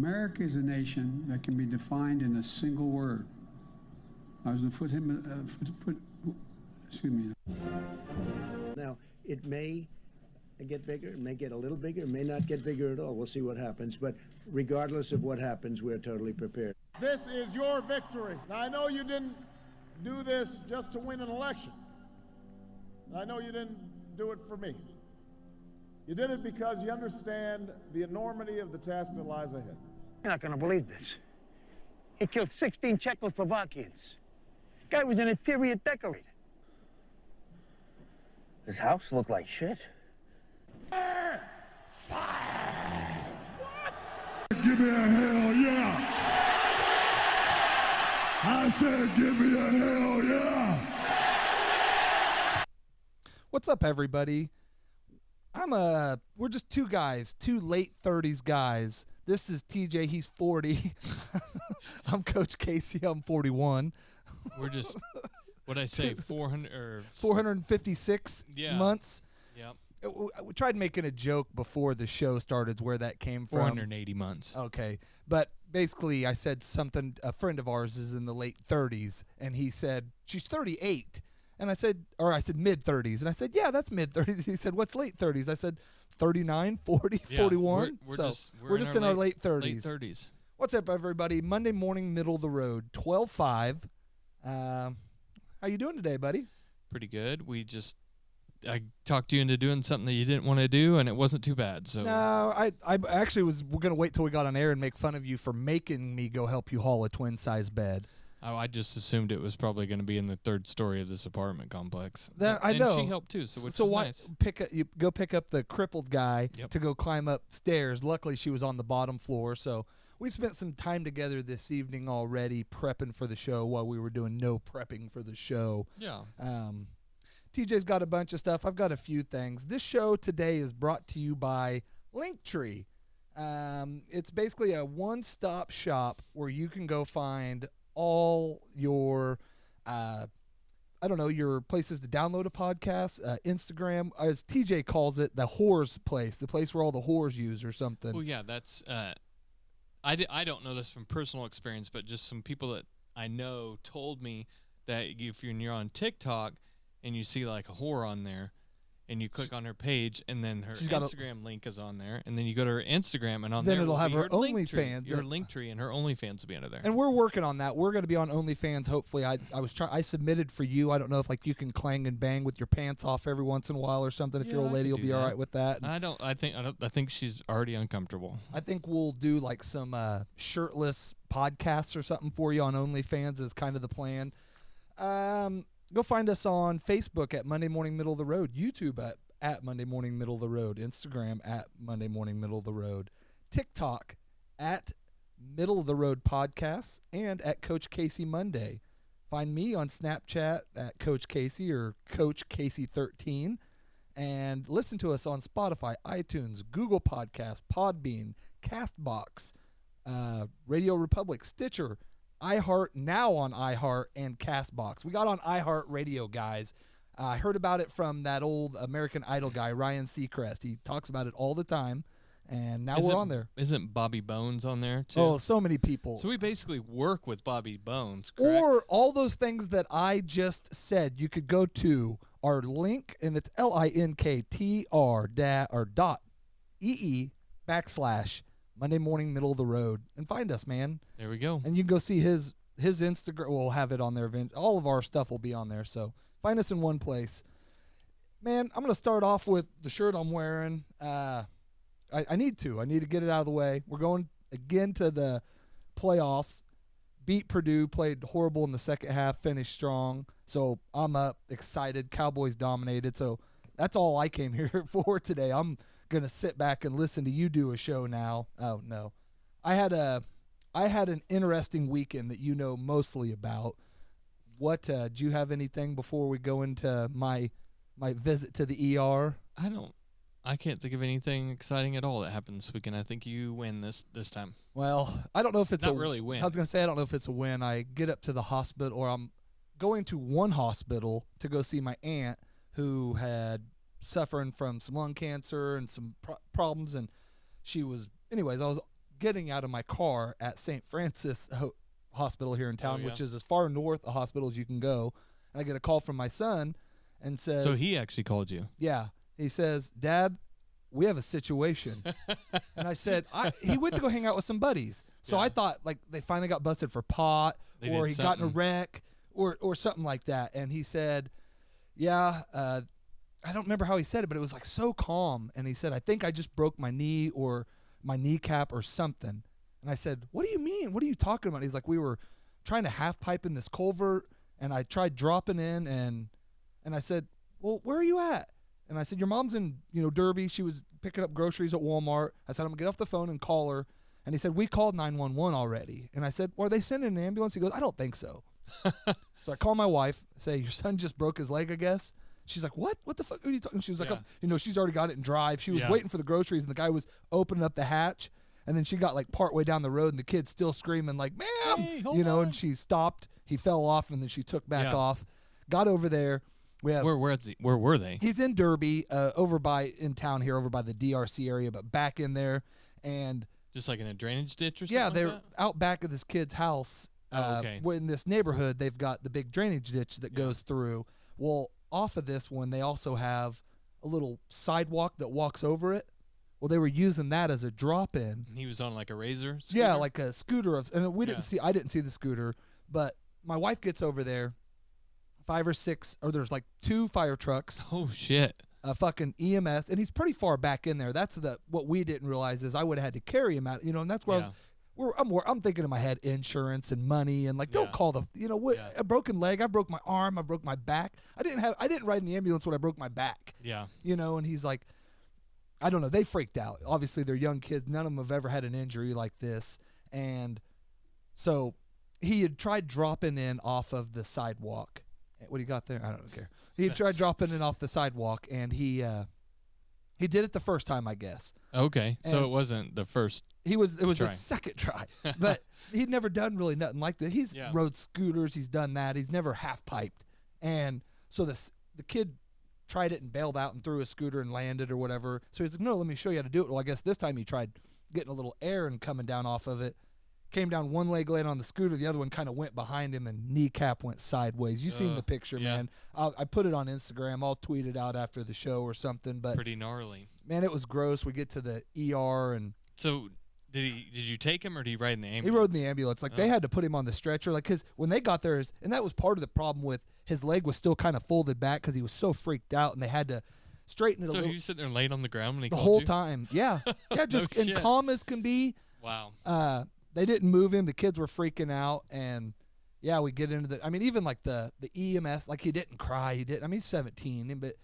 America is a nation that can be defined in a single word. I was going to excuse me. Now, it may get bigger, it may get a little bigger, it may not get bigger at all. We'll see what happens. But regardless of what happens, we're totally prepared. This is your victory. Now, I know you didn't do this just to win an election. I know you didn't do it for me. You did it because you understand the enormity of the task that lies ahead. You're not going to believe this. He killed 16 Czechoslovakians. Guy was an interior decorator. His house looked like shit. Fire! What? Give me a hell yeah! I said give me a hell yeah! What's up, everybody? We're just two guys, two late 30s guys. This is TJ, he's 40. I'm Coach Casey, I'm 41. We're just, what'd I say, 456 months? Yep. We tried making a joke before the show started where that came from. 480 months. Okay. But basically I said something, a friend of ours is in the late 30s, and he said, she's 38. And I said mid-30s. And I said, yeah, that's mid-30s. He said, what's late 30s? I said, 39, 40, 41. We're just in our late 30s. Late 30s. What's up, everybody? Monday morning, middle of the road, 12-5. How you doing today, buddy? Pretty good. I talked you into doing something that you didn't want to do, and it wasn't too bad. So no, I actually we're going to wait till we got on air and make fun of you for making me go help you haul a twin-size bed. Oh, I just assumed it was probably going to be in the third story of this apartment complex. I know. And she helped too, so why nice. You go pick up the crippled guy to go climb upstairs. Luckily, she was on the bottom floor, so we spent some time together this evening already prepping for the show while we were doing no prepping for the show. Yeah. TJ's got a bunch of stuff. I've got a few things. This show today is brought to you by Linktree. It's basically a one-stop shop where you can go find all your your places to download a podcast, Instagram, as TJ calls it, the whores place, the place where all the whores use or something. Well, yeah, that's I don't know this from personal experience, but just some people that I know told me that if you're on TikTok and you see like a whore on there, and you click on her page, and then her Instagram link is on there, and then you go to her Instagram, and on then there it'll have her OnlyFans. Your Linktree, and her OnlyFans will be under there. And we're working on that. We're going to be on OnlyFans. Hopefully, I submitted for you. I don't know if like you can clang and bang with your pants off every once in a while or something. If your old lady will be all right with that. I think she's already uncomfortable. I think we'll do like some shirtless podcasts or something for you on OnlyFans is kind of the plan. Go find us on Facebook at Monday Morning Middle of the Road, YouTube at Monday Morning Middle of the Road, Instagram at Monday Morning Middle of the Road, TikTok at Middle of the Road Podcasts, and at Coach Casey Monday. Find me on Snapchat at Coach Casey or Coach Casey13, and listen to us on Spotify, iTunes, Google Podcasts, Podbean, Castbox, Radio Republic, Stitcher, iHeart, now on iHeart, and CastBox. We got on iHeart Radio, guys. I heard about it from that old American Idol guy, Ryan Seacrest. He talks about it all the time, and now we're on there. Isn't Bobby Bones on there, too? Oh, so many people. So we basically work with Bobby Bones, correct? Or all those things that I just said, you could go to our link, and it's linktr.ee/ Monday Morning Middle of the Road, and find us, man. There we go. And you can go see his Instagram. We'll have it on there. All of our stuff will be on there, so find us in one place. Man, I'm going to start off with the shirt I'm wearing. I need to get it out of the way. We're going again to the playoffs. Beat Purdue, played horrible in the second half, finished strong. So I'm up, excited. Cowboys dominated. So that's all I came here for today. I'm going to sit back and listen to you do a show now. Oh, no. I had an interesting weekend that you know mostly about. What, do you have anything before we go into my visit to the ER? I can't think of anything exciting at all that happened this weekend. I think you win this time. Well, I don't know if it's not really win. I was going to say I don't know if it's a win. I get up to the hospital, or I'm going to one hospital to go see my aunt who had suffering from some lung cancer and some problems, and she was, anyways, I was getting out of my car at St. Francis Hospital here in town, yeah. which is as far north a hospital as you can go. And I get a call from my son and says, So he actually called you. yeah, he says, Dad, we have a situation. And I said, he went to go hang out with some buddies. So Yeah. I thought like they finally got busted for pot, They or did he got in a something. wreck, or something like that. And he said, yeah, I don't remember how he said it, but it was like so calm. And he said, I think I just broke my knee or my kneecap or something. And I said, what do you mean? What are you talking about? He's like, we were trying to half pipe in this culvert, and I tried dropping in, and I said, well, where are you at? And I said, your mom's in, Derby. She was picking up groceries at Walmart. I said, I'm going to get off the phone and call her. And he said, we called 911 already. And I said, well, are they sending an ambulance? He goes, I don't think so. So I call my wife, say, your son just broke his leg, I guess. She's like, what? What the fuck are you talking? She was like, Yeah. she's already got it in drive. She was Yeah. waiting for the groceries, and the guy was opening up the hatch. And then she got like partway down the road, and the kid's still screaming like, ma'am, Hey, hold on. and she stopped. He fell off, and then she took back Yeah. off. Got over there. We have Where were they? He's in Derby, in town here, over by the DRC area, but back in there. And Just like in a drainage ditch or something? yeah, like they're that? out back of this kid's house. Oh, okay. In this neighborhood, they've got the big drainage ditch that goes through. Well, off of this one, they also have a little sidewalk that walks over it. Well, they were using that as a drop-in. He was on like a razor scooter? Yeah, like a scooter. And we Yeah. didn't see. I didn't see the scooter, but my wife gets over there. 5 or 6, or there's like 2 fire trucks. Oh, shit. A fucking EMS, and he's pretty far back in there. That's what we didn't realize is I would have had to carry him out, and that's where Yeah. I'm thinking in my head insurance and money and like don't Yeah. call what Yeah. a broken leg. I broke my arm. I broke my back. I didn't ride in the ambulance when I broke my back. Yeah. And he's like, I don't know. They freaked out. Obviously, they're young kids. None of them have ever had an injury like this, and so he had tried dropping in off of the sidewalk. What do you got there? I don't care. He had tried dropping in off the sidewalk, and he did it the first time, I guess. Okay. So And- it wasn't the first. It was the Try. second try, but he'd never done really nothing like that. He's Yeah. rode scooters, he's done that. He's never half piped, and so the kid tried it and bailed out and threw his scooter and landed or whatever. So he's like, "No, let me show you how to do it." Well, I guess this time he tried getting a little air and coming down off of it. Came down one leg, landed on the scooter. The other one kind of went behind him, and kneecap went sideways. You seen the picture, yeah. man? I put it on Instagram. I'll tweet it out after the show or something. But Pretty gnarly. man, it was gross. We get to the ER and. So did you take him or did he ride in the He ambulance? rode in the ambulance. Like, they had to put him on the stretcher. Like, because when they got there, and that was part of the problem with his leg was still kind of folded back because he was so freaked out, and they had to straighten it a So little he was sitting there laid on the ground when he the called whole you? time. Yeah. Yeah, just No and shit. calm as can be. Wow. They didn't move him. The kids were freaking out. And, yeah, we get into even like the EMS, like he didn't cry. He didn't. I mean, he's 17, but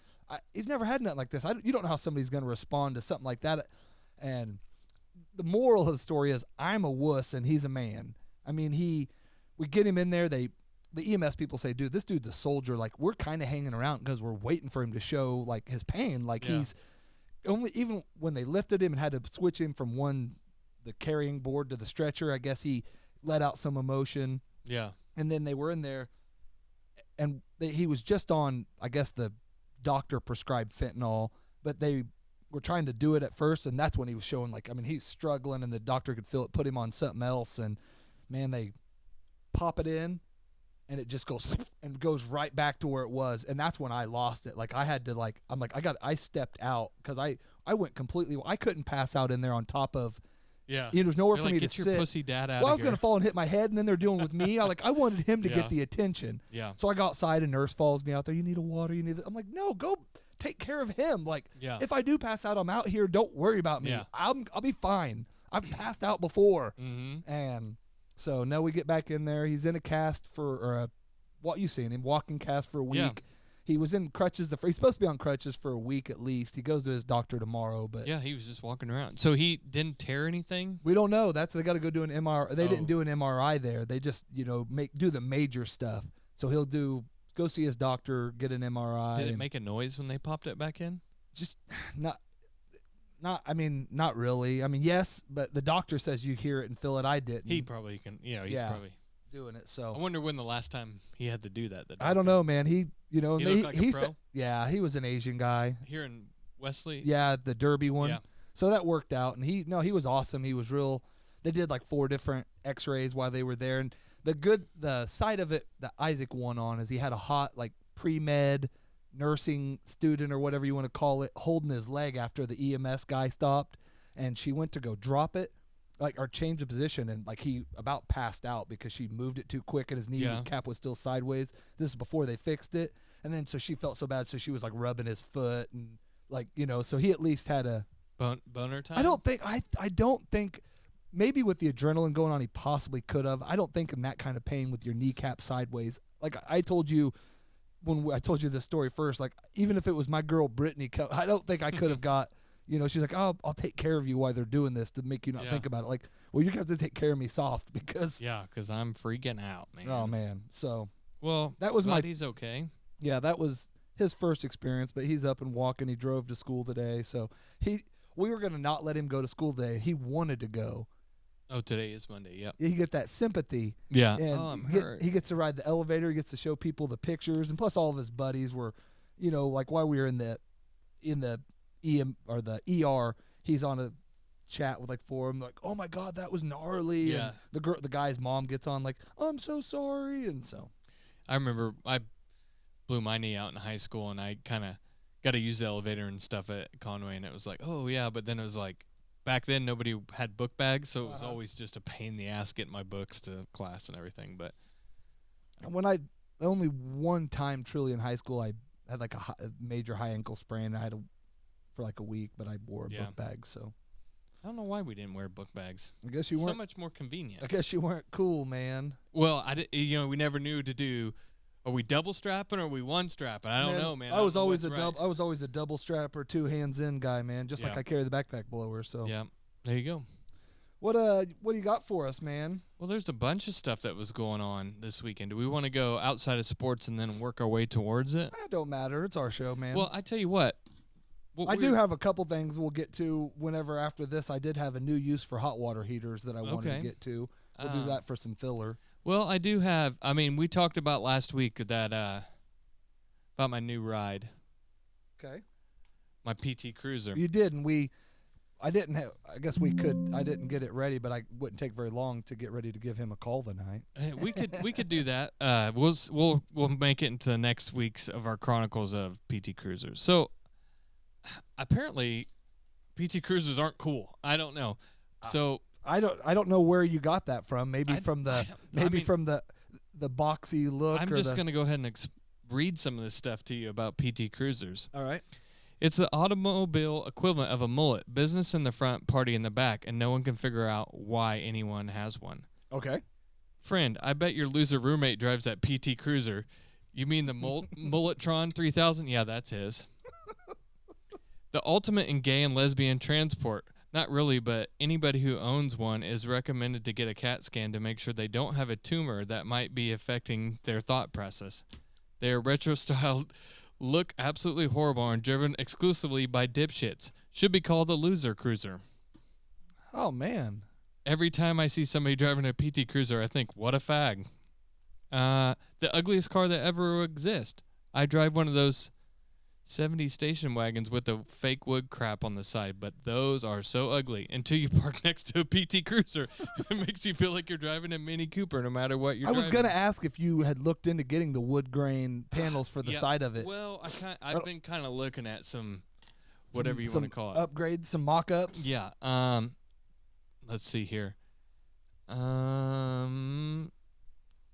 he's never had nothing like this. You don't know how somebody's going to respond to something like that. And the moral of the story is I'm a wuss and he's a man. I mean, we get him in there. The EMS people say, dude, this dude's a soldier. Like, we're kind of hanging around because we're waiting for him to show like his pain. Like Yeah. he's even when they lifted him and had to switch him from the carrying board to the stretcher, I guess he let out some emotion. Yeah. And then they were in there, and he was just on, I guess, the doctor prescribed fentanyl, but they were trying to do it at first, and that's when he was showing, like, I mean, he's struggling, and the doctor could feel it, put him on something else, and, man, they pop it in, and it just goes right back to where it was, and that's when I lost it. Like, I had to, like, I stepped out, because I went completely, I couldn't pass out in there on top of, Yeah. there's nowhere They're for like, me get to your sit. pussy dad out Well, I of was going to here. fall and hit my head, and then they're dealing with me. I wanted him to Yeah. get the attention. Yeah. So I go outside, and nurse follows me out there. You need a water. You need. I'm like, no, go take care of him. Like, Yeah. if I do pass out, I'm out here. Don't worry about me. Yeah. I'll be fine. I've passed out before. Mm-hmm. And so now we get back in there. He's in a cast what you seen him walking cast for a week. Yeah. He was in crutches. He's supposed to be on crutches for a week at least. He goes to his doctor tomorrow, but Yeah, he was just walking around. So he didn't tear anything? we don't know. They got to go do an MRI. They Oh. didn't do an MRI there. They just do the major stuff. So he'll go see his doctor, get an MRI. Did it and make a noise when they popped it back in? just not? I mean, not really. I mean, yes, but the doctor says you hear it and feel it. I didn't. He probably can. He's Yeah. probably. doing it. I So wonder when the last time he had to do that. I don't know, man. He He looked like a said, pro? yeah, he was an Asian guy. Here in Wesley? Yeah, the Derby one. Yeah. So that worked out, and he was awesome. He was real. they did like 4 different X-rays while they were there. And the side of it that Isaac won on is he had a hot like pre-med nursing student or whatever you want to call it holding his leg after the EMS guy stopped, and she went to go drop it, like, or change the position, and like he about passed out because she moved it too quick and his knee cap was still sideways. This is before they fixed it. And then so she felt so bad, so she was like rubbing his foot and like, so he at least had a boner time. I don't think maybe with the adrenaline going on he possibly could have. I don't think in that kind of pain with your kneecap sideways. Like I told you when I told you this story first, like even if it was my girl Brittany, I don't think I could have got, she's like, oh, I'll take care of you while they're doing this to make you not think about it. Like, well, you're going to have to take care of me soft because. Yeah, because I'm freaking out, man. Oh, man. So. Well, that was he's okay. Yeah, that was his first experience, but he's up and walking. He drove to school today. So we were going to not let him go to school today. He wanted to go. Oh, today is Monday. Yep. You get that sympathy. Yeah. And I'm hurt. He gets to ride the elevator. He gets to show people the pictures, and plus all of his buddies were, like while we were in the EM or the ER, he's on a chat with like 4 of them, like, oh my God, that was gnarly. Yeah. And the guy's mom gets on like, I'm so sorry, and so. I remember I blew my knee out in high school, and I kind of got to use the elevator and stuff at Conway, and it was like, oh yeah, but then it was like. Back then, nobody had book bags, so it was always just a pain in the ass getting my books to class and everything. But only one time truly in high school, I had like a major high ankle sprain. I had for like a week, but I wore a book bag. So I don't know why we didn't wear book bags. I guess you weren't. So much more convenient. I guess you weren't cool, man. Well, we never knew to do. Are we double strapping or are we one strapping? I don't know, man. I was always a double strapper, 2 hands in guy, man. Just like I carry the backpack blower. So yeah, there you go. What do you got for us, man? Well, there's a bunch of stuff that was going on this weekend. Do we want to go outside of sports and then work our way towards it? It don't matter. It's our show, man. Well, I tell you what. I do have a couple things we'll get to whenever after this. I did have a new use for hot water heaters that I wanted to get to. We'll do that for some filler. Well, I do have. I mean, we talked about last week that about my new ride. Okay. My PT Cruiser. You did, and I didn't have. I guess we could. I didn't get it ready, but I wouldn't take very long to get ready to give him a call tonight. We could do that. We'll make it into the next weeks of our chronicles of PT Cruisers. So apparently, PT Cruisers aren't cool. I don't know. So. I don't know where you got that from. Maybe from the boxy look. I'm just gonna go ahead and read some of this stuff to you about PT Cruisers. All right. It's the automobile equivalent of a mullet, business in the front, party in the back, and no one can figure out why anyone has one. Okay. Friend, I bet your loser roommate drives that PT Cruiser. You mean the Mulletron 3000? Yeah, that's his. The ultimate in gay and lesbian transport. Not really, but anybody who owns one is recommended to get a CAT scan to make sure they don't have a tumor that might be affecting their thought process. They are retro-styled, look absolutely horrible, and driven exclusively by dipshits. Should be called a loser cruiser. Oh, man. Every time I see somebody driving a PT Cruiser, I think, what a fag. The ugliest car that ever exists. I drive one of those 70 station wagons with the fake wood crap on the side, but those are so ugly until you park next to a PT Cruiser. It makes you feel like you're driving a Mini Cooper no matter what you're driving. I was going to ask if you had looked into getting the wood grain panels for the side of it. Well, I've been kind of looking at some, whatever you want to call it. Upgrades, some mock-ups? Yeah. Let's see here.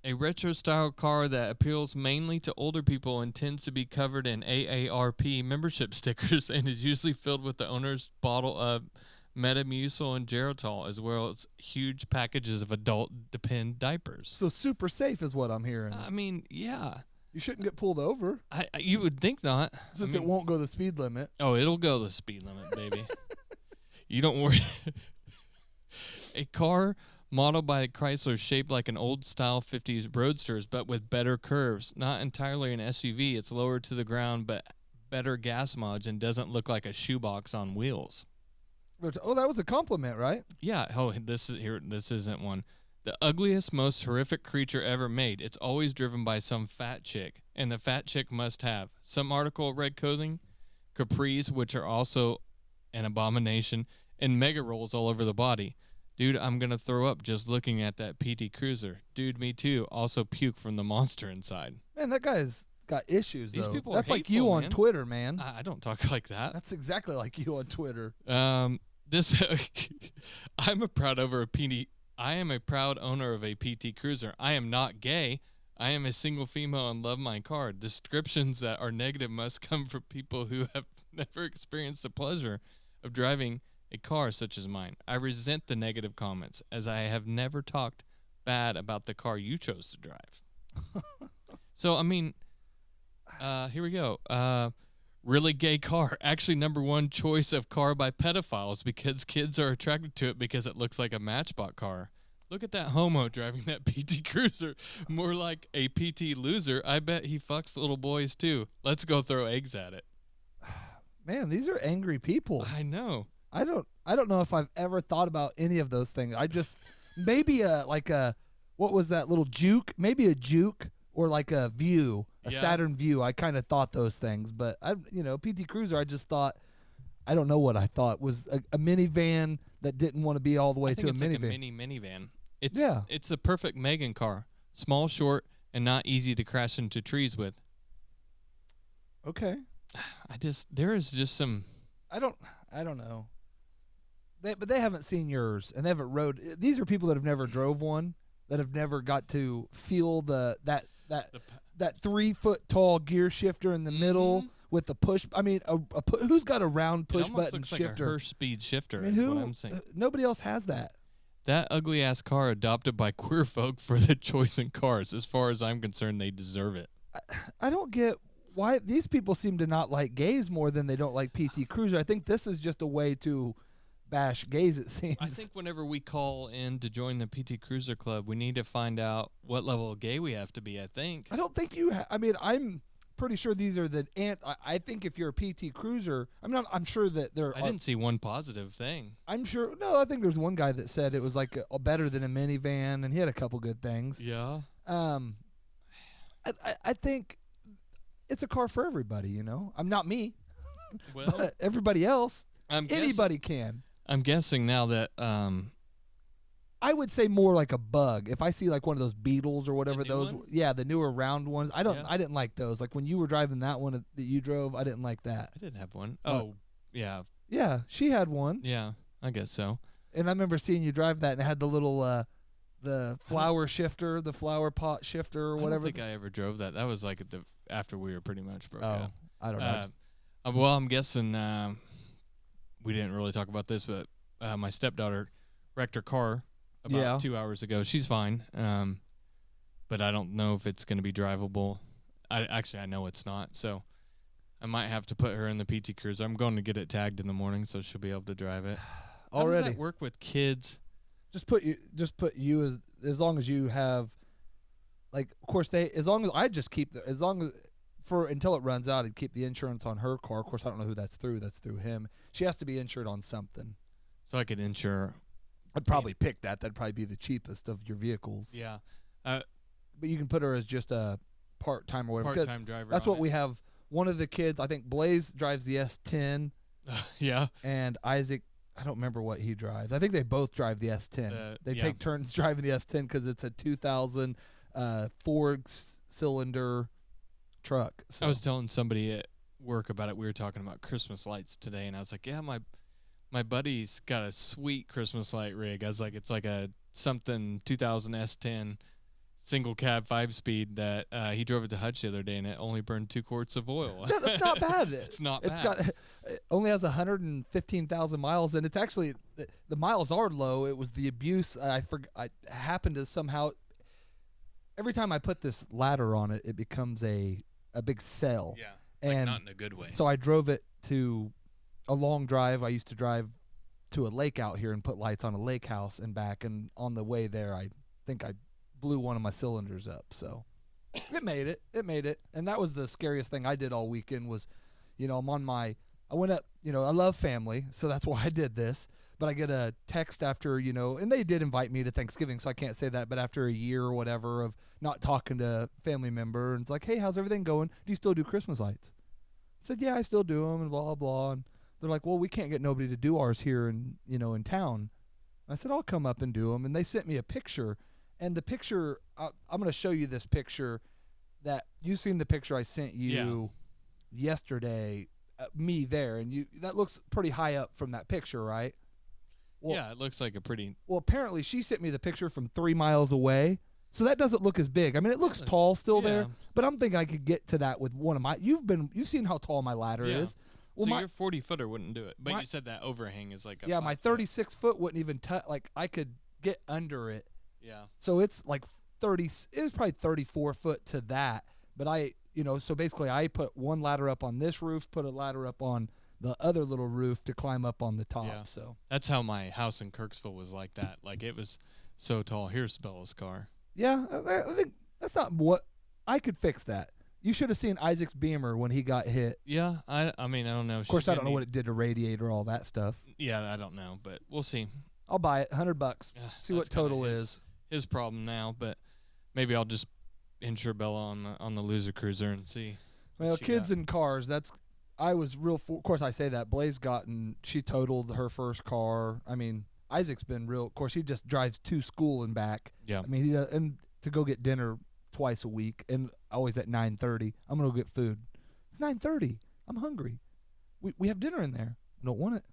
A retro-style car that appeals mainly to older people and tends to be covered in AARP membership stickers and is usually filled with the owner's bottle of Metamucil and Geritol, as well as huge packages of adult Depend diapers. So super safe is what I'm hearing. I mean, yeah. You shouldn't get pulled over. You would think not. Since it won't go the speed limit. Oh, it'll go the speed limit, baby. You don't worry. A car modeled by Chrysler, shaped like an old-style 50s Roadsters, but with better curves. Not entirely an SUV. It's lower to the ground, but better gas mileage and doesn't look like a shoebox on wheels. Oh, that was a compliment, right? Yeah. Oh, this isn't one. The ugliest, most horrific creature ever made. It's always driven by some fat chick, and the fat chick must have some article of red clothing, capris, which are also an abomination, and mega rolls all over the body. Dude, I'm going to throw up just looking at that PT Cruiser. Dude, me too. Also puke from the monster inside. Man, that guy's got issues, These though. people are That's like you hateful, on man. Twitter, man. I don't talk like that. That's exactly like you on Twitter. This I'm a proud owner of I am a proud owner of a PT Cruiser. I am not gay. I am a single female and love my car. Descriptions that are negative must come from people who have never experienced the pleasure of driving a car such as mine. I resent the negative comments, as I have never talked bad about the car you chose to drive. So, I mean, here we go. Really gay car. Actually, #1 choice of car by pedophiles because kids are attracted to it because it looks like a Matchbox car. Look at that homo driving that PT Cruiser. More like a PT loser. I bet he fucks little boys too. Let's go throw eggs at it. Man, these are angry people. I know. I don't know if I've ever thought about any of those things. I just maybe what was that little juke? Maybe a juke or like a View, a Saturn View. I kind of thought those things, but PT Cruiser. I just thought, I don't know what I thought was a minivan that didn't want to be all the way to a minivan. Like a minivan. It's a perfect Megan car. Small, short, and not easy to crash into trees with. Okay. There is just some. I don't know. But they haven't seen yours, and they haven't rode. These are people that have never drove one, that have never got to feel that 3-foot tall gear shifter in the middle with the push. I mean, who's got a round push button looks shifter? Like a Hirsch speed shifter. I mean, is what I'm saying. Nobody else has that. That ugly ass car adopted by queer folk for the choice in cars. As far as I'm concerned, they deserve it. I don't get why these people seem to not like gays more than they don't like PT Cruiser. I think this is just a way to bash gays, it seems. I think whenever we call in to join the PT Cruiser Club, we need to find out what level of gay we have to be, I think. I don't think you I mean, I'm pretty sure these are I think if you're a PT Cruiser, I'm sure that there I didn't see one positive thing. I'm sure. No, I think there's one guy that said it was like better than a minivan, and he had a couple good things. Yeah. I think it's a car for everybody, I'm not me. Well, but everybody else, anybody can. I'm guessing now that I would say more like a Bug. If I see like one of those Beetles or whatever those, one? the newer round ones. I didn't like those. Like when you were driving that one that you drove, I didn't like that. I didn't have one. Oh, yeah. Yeah, she had one. Yeah, I guess so. And I remember seeing you drive that, and it had the little the flower shifter, the flower pot shifter, or whatever. I don't think I ever drove that. That was like after we were pretty much broke up. I don't know. Well, I'm guessing we didn't really talk about this, but my stepdaughter wrecked her car about 2 hours ago. She's fine, but I don't know if it's going to be drivable. I know it's not, so I might have to put her in the PT Cruiser. I'm going to get it tagged in the morning, so she'll be able to drive it. How does that work with kids? Just put you as long as you have, like, of course until it runs out, I'd keep the insurance on her car. Of course, I don't know who that's through. That's through him. She has to be insured on something. So I could insure. I'd probably pick that. That'd probably be the cheapest of your vehicles. Yeah. But you can put her as just a part-time or whatever. Part-time driver. That's what we have. One of the kids, I think Blaze drives the S10. Yeah. And Isaac, I don't remember what he drives. I think they both drive the S10. They take turns driving the S10 because it's a 2000 4-cylinder truck. So. I was telling somebody at work about it. We were talking about Christmas lights today, and I was like, yeah, my buddy's got a sweet Christmas light rig. I was like, it's like a something 2000 S10 single cab 5-speed that he drove it to Hutch the other day, and it only burned 2 quarts of oil. Yeah, that's not bad. It's not bad. It only has 115,000 miles, and it's actually the miles are low. It was the abuse. I happened to somehow. Every time I put this ladder on it, it becomes a big cell. Yeah, and not in a good way. So I drove it to a long drive. I used to drive to a lake out here and put lights on a lake house and back. And on the way there, I think I blew one of my cylinders up. So it made it. And that was the scariest thing I did all weekend was, I went up, I love family. So that's why I did this. But I get a text after, and they did invite me to Thanksgiving, so I can't say that. But after a year or whatever of not talking to a family member, and it's like, hey, how's everything going? Do you still do Christmas lights? I said, yeah, I still do them, and blah, blah, blah. And they're like, well, we can't get nobody to do ours here in town. I said, I'll come up and do them. And they sent me a picture. And the picture, I'm going to show you this picture that you've seen the picture I sent you yesterday, me there. And that looks pretty high up from that picture, right? Well, yeah, it looks like a pretty. Well, apparently she sent me the picture from 3 miles away. So that doesn't look as big. I mean, it looks tall still there, but I'm thinking I could get to that with one of my. You've seen how tall my ladder is. Well, so your 40-footer wouldn't do it, but you said that overhang is like a my 36-foot wouldn't even touch. Like I could get under it. Yeah. So it's like 30. It was probably 34 foot to that. But so basically I put one ladder up on this roof, put a ladder up on the other little roof to climb up on the top. Yeah. So that's how my house in Kirksville was like that. Like it was so tall. Here's Bella's car. Yeah, I think that's not what I could fix that. You should have seen Isaac's Beamer when he got hit. Yeah, I mean, I don't know. Of course, I don't know what it did to radiator, all that stuff. Yeah, I don't know, but we'll see. I'll buy it, $100. See what total is. His problem now, but maybe I'll just insure Bella on the loser cruiser and see. Well, kids and cars. I was real. Of course, I say that Blaze she totaled her first car. I mean, Isaac's been real. Of course, he just drives to school and back. Yeah. I mean, and to go get dinner twice a week, and always at 9:30. I'm gonna go get food. It's 9:30. I'm hungry. We have dinner in there. I don't want it.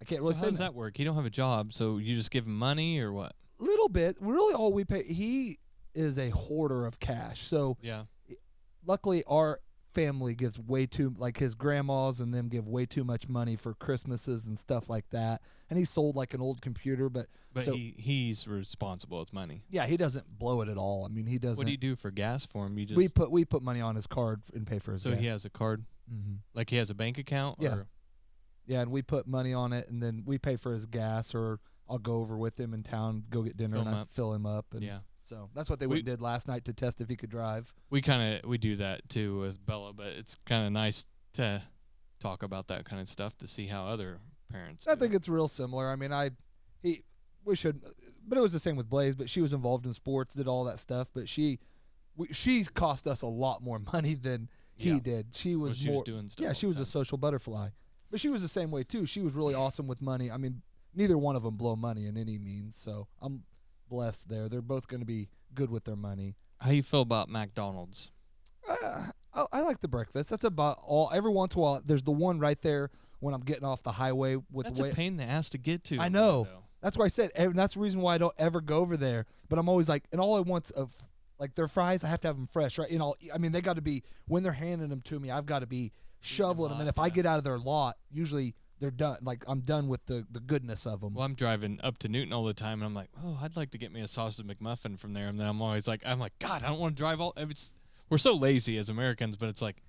I can't really say. So how does that work? You don't have a job, so you just give him money or what? Little bit. Really, all we pay. He is a hoarder of cash. So yeah. Luckily, our family gives way too, like his grandmas and them give way too much money for Christmases and stuff like that. And he sold like an old computer, but so, he's responsible with money. Yeah, he doesn't blow it at all. I mean, he doesn't. What do you do for gas for him? You just we put money on his card and pay for his gas. So he has a card? Mm-hmm. Like he has a bank account? Yeah. Or? Yeah, and we put money on it, and then we pay for his gas, or I'll go over with him in town, go get dinner, I fill him up. And yeah. So that's what they went and did last night to test if he could drive. We do that too with Bella, but it's kind of nice to talk about that kind of stuff to see how other parents I think it's real similar. I mean, but it was the same with Blaze, but she was involved in sports, did all that stuff, but she cost us a lot more money than he did. She was she was doing stuff. Yeah, she was a social butterfly. But she was the same way too. She was really awesome with money. I mean, neither one of them blow money in any means, so I'm blessed there. They're both going to be good with their money. How you feel about McDonald's? I like the breakfast. That's about all. Every once in a while, there's the one right there when I'm getting off the highway with That's the way. a pain in the ass to get to. I know. That's why I said, and that's the reason why I don't ever go over there. But I'm always like, and all I want's like their fries. I have to have them fresh, right? I mean, they got to be when they're handing them to me. I've got to be shoveling them, and if I get out of their lot, usually they're done. Like I'm done with the goodness of them. Well, I'm driving up to Newton all the time, and I'm like, oh, I'd like to get me a sausage McMuffin from there. And then I'm always like, God, I don't want to drive all. We're so lazy as Americans, but it's like,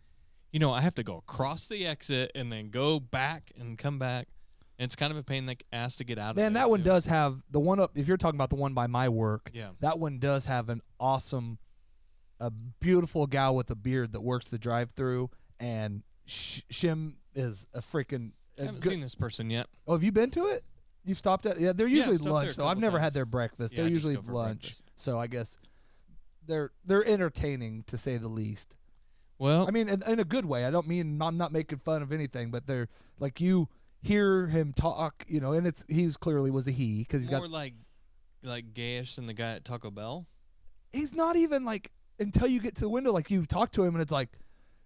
I have to go across the exit and then go back and come back. And it's kind of a pain in the ass to get out of there. Man, that one does have the one up. If you're talking about the one by my work, yeah, that one does have a beautiful gal with a beard that works the drive-through, and Shim is a freaking. I haven't seen this person yet. Oh, have you been to it? You've stopped at? Yeah, they're usually I've lunch though. I've never had their breakfast. Yeah, they're usually go for lunch. breakfast. So I guess they're entertaining to say the least. Well, I mean, in a good way. I'm not making fun of anything, but they're like you hear him talk, and he's clearly was a he because he's more got like gayish than the guy at Taco Bell. He's not even like until you get to the window, like you talk to him and it's like,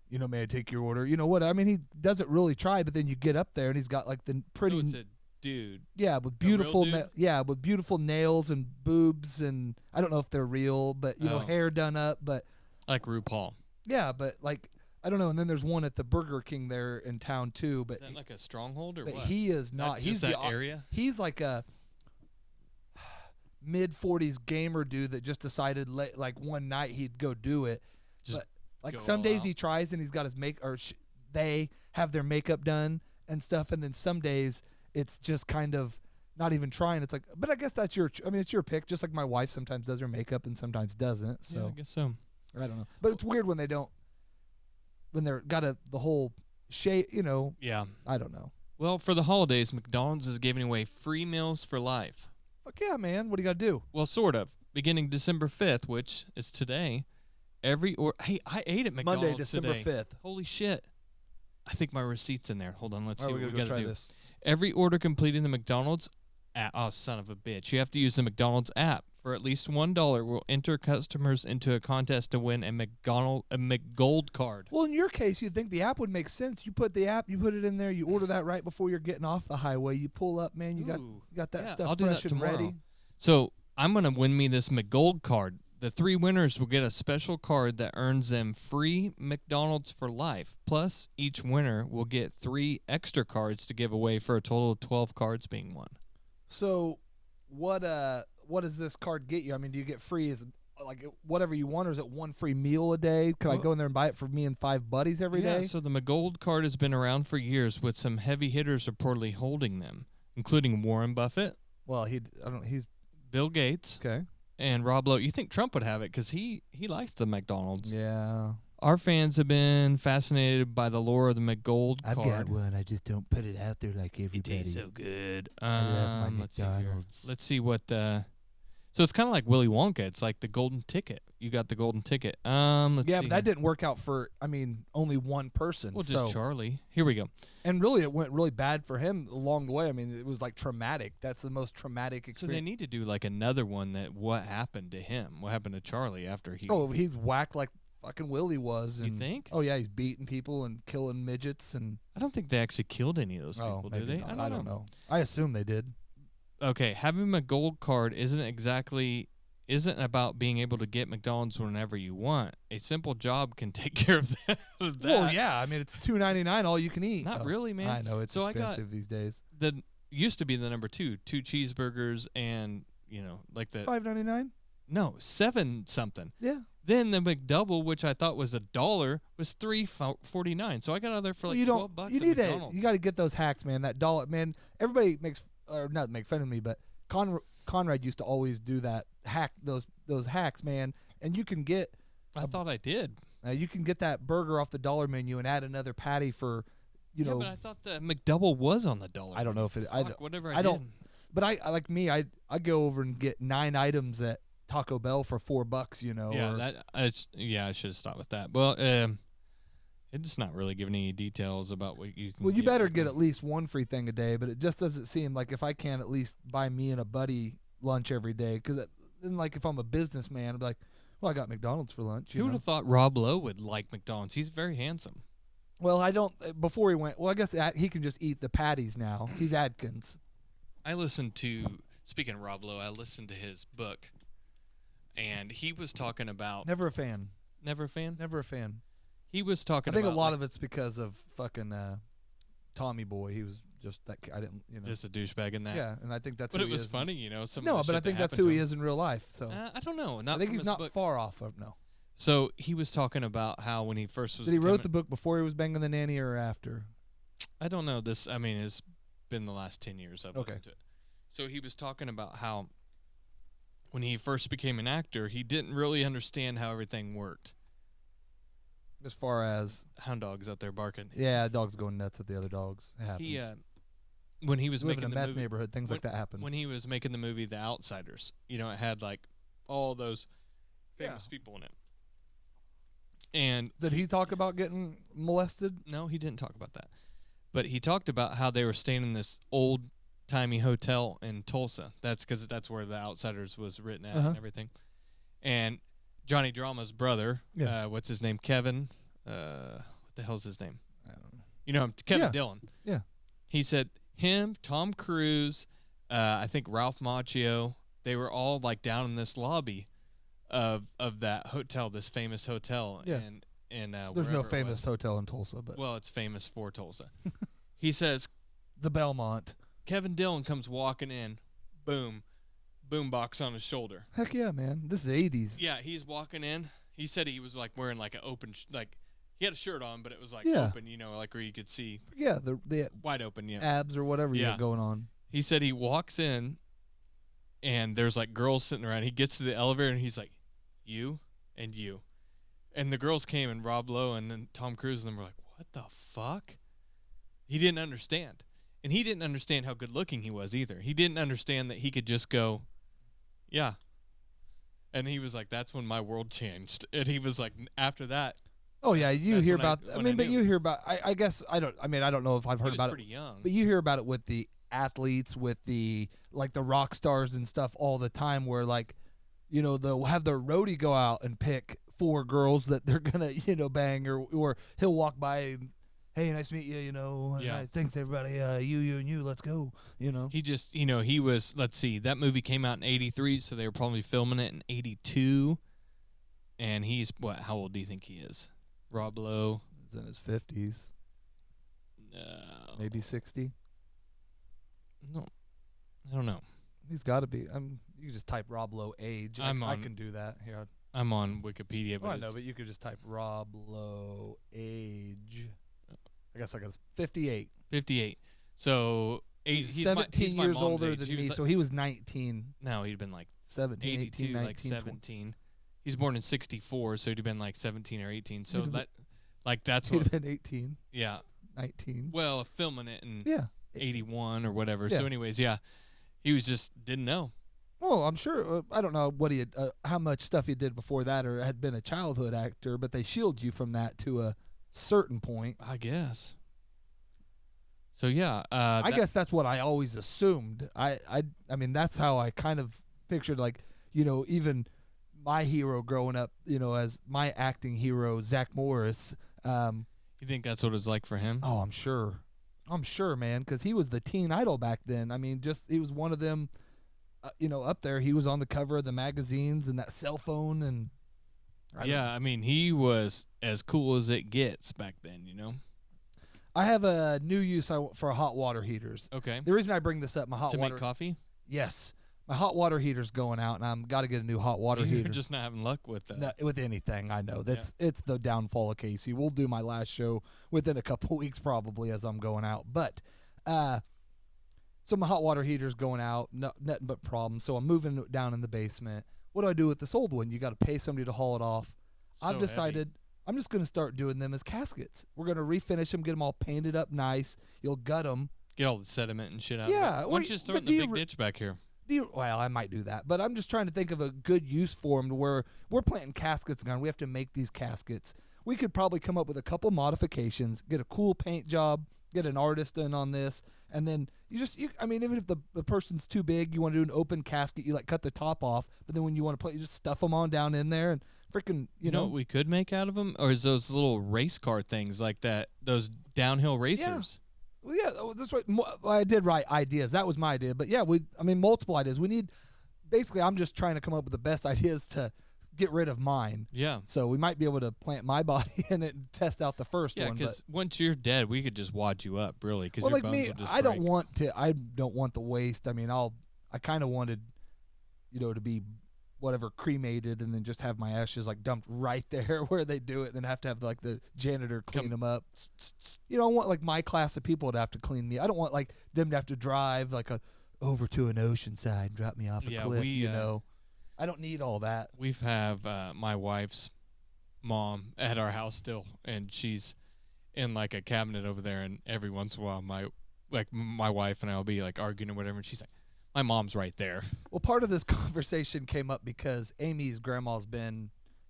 may I take your order? You know what? I mean, he doesn't really try, but then you get up there and he's got like the pretty. So it's a dude. Yeah, with beautiful. With beautiful nails and boobs, and I don't know if they're real, but hair done up, but like RuPaul. Yeah, but like I don't know. And then there's one at the Burger King there in town too. But is that like a stronghold or but what? he is not. He's that area. He's like a mid-40s gamer dude that just decided like one night he'd go do it. But like some days he tries and he's got his they have their makeup done and stuff, and then some days it's just kind of not even trying. It's like, but I guess that's it's your pick. Just like my wife sometimes does her makeup and sometimes doesn't. So yeah, I guess so. I don't know, but it's weird when they don't. When they're got the whole shape, Yeah. I don't know. Well, for the holidays, McDonald's is giving away free meals for life. Fuck yeah, man. What do you got to do? Well, sort of. Beginning December 5th, which is today, hey, I ate at McDonald's Monday, December today. 5th. Holy shit. I think my receipt's in there. Hold on, let's see what we got to do. This. Every order completed in the McDonald's Oh, son of a bitch. You have to use the McDonald's app. For at least $1, we'll enter customers into a contest to win a McGold card. Well, in your case, you'd think the app would make sense. You put the app, you put it in there, you order that right before you're getting off the highway. You pull up, man. You got that stuff I'll do fresh that and tomorrow. ready. So I'm going to win me this McGold card. The 3 winners will get a special card that earns them free McDonald's for life. Plus, each winner will get 3 extra cards to give away for a total of 12 cards being won. So, what does this card get you? I mean, do you get free as like whatever you want, or is it one free meal a day? Could I go in there and buy it for me and 5 buddies every day? Yeah, so the McGold card has been around for years, with some heavy hitters reportedly holding them, including Warren Buffett. Well, he's Bill Gates. Okay. And Rob Lowe. You think Trump would have it because he likes the McDonald's. Yeah. Our fans have been fascinated by the lore of the McGold I've card. got one. I just don't put it out there like everybody. It tastes so good. I love my Let's see here. McDonald's. Let's see what the. So it's kind of like Willy Wonka. It's like the golden ticket. You got the golden ticket. Let's see. But that didn't work out for, only one person. Well, just Charlie. Here we go. And really, it went really bad for him along the way. I mean, it was like traumatic. That's the most traumatic So experience. they need to do like another one that what happened to him? What happened to Charlie after he? Oh, he's whacked like fucking Willie was. You and- think? Oh yeah, he's beating people and killing midgets and. I don't think they actually killed any of those people, do maybe they? not. I don't know. I assume they did. Okay, having a gold card isn't about being able to get McDonald's whenever you want. A simple job can take care of that. Well, yeah. I mean, it's $2.99 all you can eat. Not really, man. I know it's So expensive these days. The used to be the number 2 cheeseburgers and like the $5.99. no 7 something. Yeah. Then the McDouble, which I thought was $1, was $3.49. So I got out there for like $12 You at need McDonald's. You got to get those hacks, man. That dollar, man. Everybody not make fun of me, but Conrad used to always do that hack those hacks, man. And you can get. I thought I did. You can get that burger off the dollar menu and add another patty for, Yeah, but I thought the McDouble was on the dollar. I don't know if it. Whatever I don't. But I like me. I go over and get 9 items at Taco Bell for $4. Yeah, I should have stopped with that. Well, it's not really giving any details about what you can. Well, you get better with get them. at least one free thing a day, but it just doesn't seem like if I can't at least buy me and a buddy lunch every day, because then like if I'm a businessman, I'm like, well, I got McDonald's for lunch. Who would have thought Rob Lowe would like McDonald's? He's very handsome. Well, I don't. Before he went, well, I guess he can just eat the patties now. He's Adkins. Speaking of Rob Lowe, I listened to his book, and he was talking about. Never a fan. Never a fan? Never a fan. He was talking I think about. a lot of it's because of fucking Tommy Boy. He was just that. I didn't. Just a douchebag in that. Yeah, and I think that's. But who it he was is. funny, some. No, of the but I shit think that that's happened who to he him. is in real life. So I don't know. Not I think from he's his not book. far off of no. So he was talking about how when he first was. Did he wrote the book before he was banging the nanny or after? I don't know. It's been the last 10 years I've listened to it. So he was talking about how when he first became an actor, he didn't really understand how everything worked. As far as Hound dogs out there barking. yeah, dogs going nuts at the other dogs. It happens. He when he was You live in making a the meth movie, neighborhood, things like that happen. When he was making the movie The Outsiders, it had like all those famous people in it. And Did he talk about getting molested? no, he didn't talk about that. But he talked about how they were staying in this old-timey hotel in Tulsa. That's because that's where The Outsiders was written at and everything. And Johnny Drama's brother, what's his name? Kevin. What the hell's his name? I don't know. You know him, Kevin Dillon. Yeah. He said him, Tom Cruise, I think Ralph Macchio, they were all like down in this lobby of that hotel, this famous hotel. Yeah. And There's no wherever it famous was. hotel in Tulsa, but Well, it's famous for Tulsa. He says the Belmont. Kevin Dillon comes walking in, boom, boombox on his shoulder. Heck yeah, man. This is 80s. Yeah, he's walking in. He said he was like wearing like an open, he had a shirt on, but it was like Yeah. open, like where you could see Yeah, the wide open. Yeah. abs or whatever you Yeah. got going on. He said he walks in, and there's like girls sitting around. He gets to the elevator and he's like, "You and you," and the girls came and Rob Lowe and then Tom Cruise and them were like, "What the fuck?" He didn't understand. And he didn't understand how good looking he was either. He didn't understand that he could just go, yeah. And he was like, that's when my world changed. And he was like, after that. Oh yeah, you that's hear when I- about. I when mean, I but knew. you hear about. I guess I don't. I mean, I don't know if I've He heard was about pretty it. young. But you hear about it with the athletes with the rock stars and stuff all the time, where like, you know, they'll have their roadie go out and pick 4 girls that they're gonna, you know, bang, or he'll walk by and, hey, nice to meet you, you know, thanks everybody, you and you, let's go, you know. He just, you know, he was, let's see, that movie came out in 83, so they were probably filming it in 82, and he's, what, how old do you think he is? Rob Lowe? He's in his 50s. No. Maybe 60. No, I don't know. He's got to be. You can just type Rob Lowe age. I can do that here. I'm on Wikipedia, but I know, but you could just type Rob Lowe age. I guess I got 58. 58. So He's he's 17 my years mom's older age. than He was me, like- so he was 19, No, he'd been like 17, 82, 18, 19, like 17. He's born in 64, so he'd have been like 17 or 18. So He'd have that, like, that's He'd what. have been 18, Yeah. 19. Well, filming it in Yeah. 81 or whatever. Yeah. So, anyways, yeah, he was just didn't know. Well, I'm sure. I don't know what he had, how much stuff he did before that, or had been a childhood actor, but they shield you from that to a certain point. I guess. So yeah, I guess that's what I always assumed. I mean, that's how I kind of pictured, like, you know, even my hero growing up, you know, as my acting hero, Zach Morris. You think that's what it was like for him? Oh, I'm sure, man, because he was the teen idol back then. I mean, just he was one of them, you know, up there. He was on the cover of the magazines and that cell phone, and I mean, he was as cool as it gets back then, you know. I have a new use for hot water heaters. Okay. The reason I bring this up, my hot To water make coffee? Yes, my hot water heater's going out, and I'm got to get a new hot water You're heater. just not having luck with that. No, with anything, I know it's the downfall of Casey. We'll do my last show within a couple weeks probably as I'm going out, but so my hot water heater's going out, nothing but problems. So I'm moving it down in the basement. What do I do with this old one? You got to pay somebody to haul it off. So I've decided I'm just going to start doing them as caskets. We're going to refinish them, get them all painted up nice. You'll gut them. Get all the sediment and shit out. Yeah, Why don't you just throw it in the big ditch back here? Well, I might do that, but I'm just trying to think of a good use for them to where we're planting caskets now. We have to make these caskets. We could probably come up with a couple modifications, get a cool paint job, get an artist in on this, and then I mean, even if the person's too big, you want to do an open casket, you like cut the top off, but then when you want to play, you just stuff them on down in there and freaking, You know what we could make out of them? Or is those little race car things like that, those downhill racers? Well, yeah, that's right. I did write ideas. That was my idea. But yeah, multiple ideas. We need, basically, I'm just trying to come up with the best ideas to get rid of mine. Yeah. So we might be able to plant my body in it and test out the first Yeah, one. because once you're dead, we could just wad you up, really. Because Well, your like bones me, will just I don't break. want the waste. I mean, I kind of wanted, you know, to be whatever cremated and then just have my ashes like dumped right there where they do it, and then have to have like the janitor clean them up. You know, I want like my class of people to have to clean me. I don't want like them to have to drive like over to an ocean side and drop me off a cliff. You know, I don't need all that. We have my wife's mom at our house still, and she's in like a cabinet over there, and every once in a while my wife and I will be like arguing or whatever, and she's like, my mom's right there. Well, part of this conversation came up because Amy's grandma's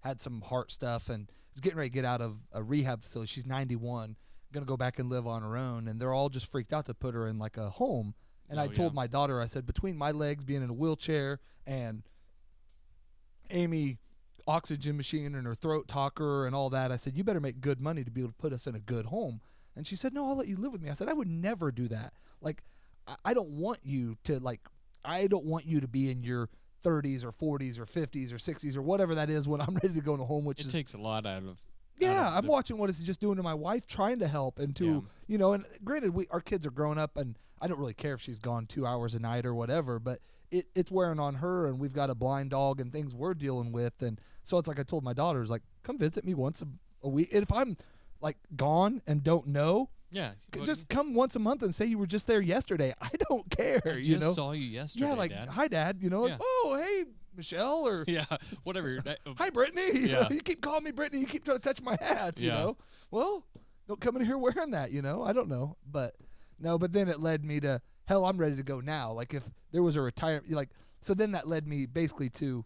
had some heart stuff and is getting ready to get out of a rehab facility. She's 91, going to go back and live on her own, and they're all just freaked out to put her in like a home. And I told my daughter, I said, between my legs being in a wheelchair and Amy oxygen machine and her throat talker and all that, I said, you better make good money to be able to put us in a good home. And she said, no, I'll let you live with me. I said, I would never do that. Like, I don't want you to be in your 30s or 40s or 50s or 60s or whatever that is when I'm ready to go in a home, which It takes a lot out of. I'm watching what it's just doing to my wife, trying to help and to, you know, and granted, our kids are growing up, and I don't really care if she's gone 2 hours a night or whatever, but it's wearing on her, and we've got a blind dog and things we're dealing with. And so it's like I told my daughters, like, come visit me once a week. And if I'm like gone and don't know, just come once a month and say you were just there yesterday. I don't care. I you know, saw you yesterday. yeah, like Dad. hi, Dad. You know, like, oh hey, Michelle, or whatever. hi, Brittany. You know, you keep calling me Brittany. You keep trying to touch my hats. You know, well, don't come in here wearing that. You know, I don't know, but no. But then it led me to hell. I'm ready to go now. Like if there was a retirement, like so, then that led me basically to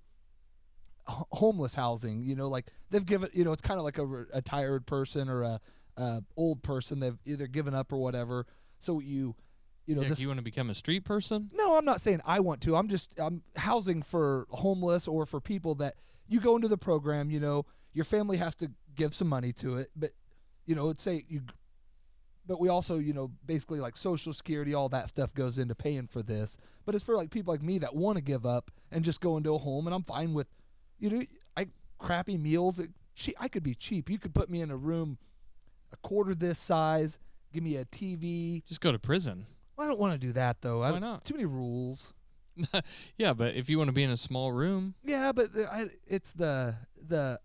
homeless housing. You know, like they've given. You know, it's kind of like a retired person or a old person. They've either given up or whatever. So you you know, Yeah, this. you want to become a street person? No, I'm not saying I want to. I'm housing for homeless or for people that you go into the program, you know, your family has to give some money to it, but you know, but we also, you know, basically like Social Security, all that stuff goes into paying for this. But it's for like people like me that want to give up and just go into a home, and I'm fine with, you know, crappy meals. I could be cheap. You could put me in a room a quarter this size, give me a TV. Just go to prison. Well, I don't want to do that though. Why not? Too many rules. Yeah, but if you want to be in a small room, Yeah, but it's the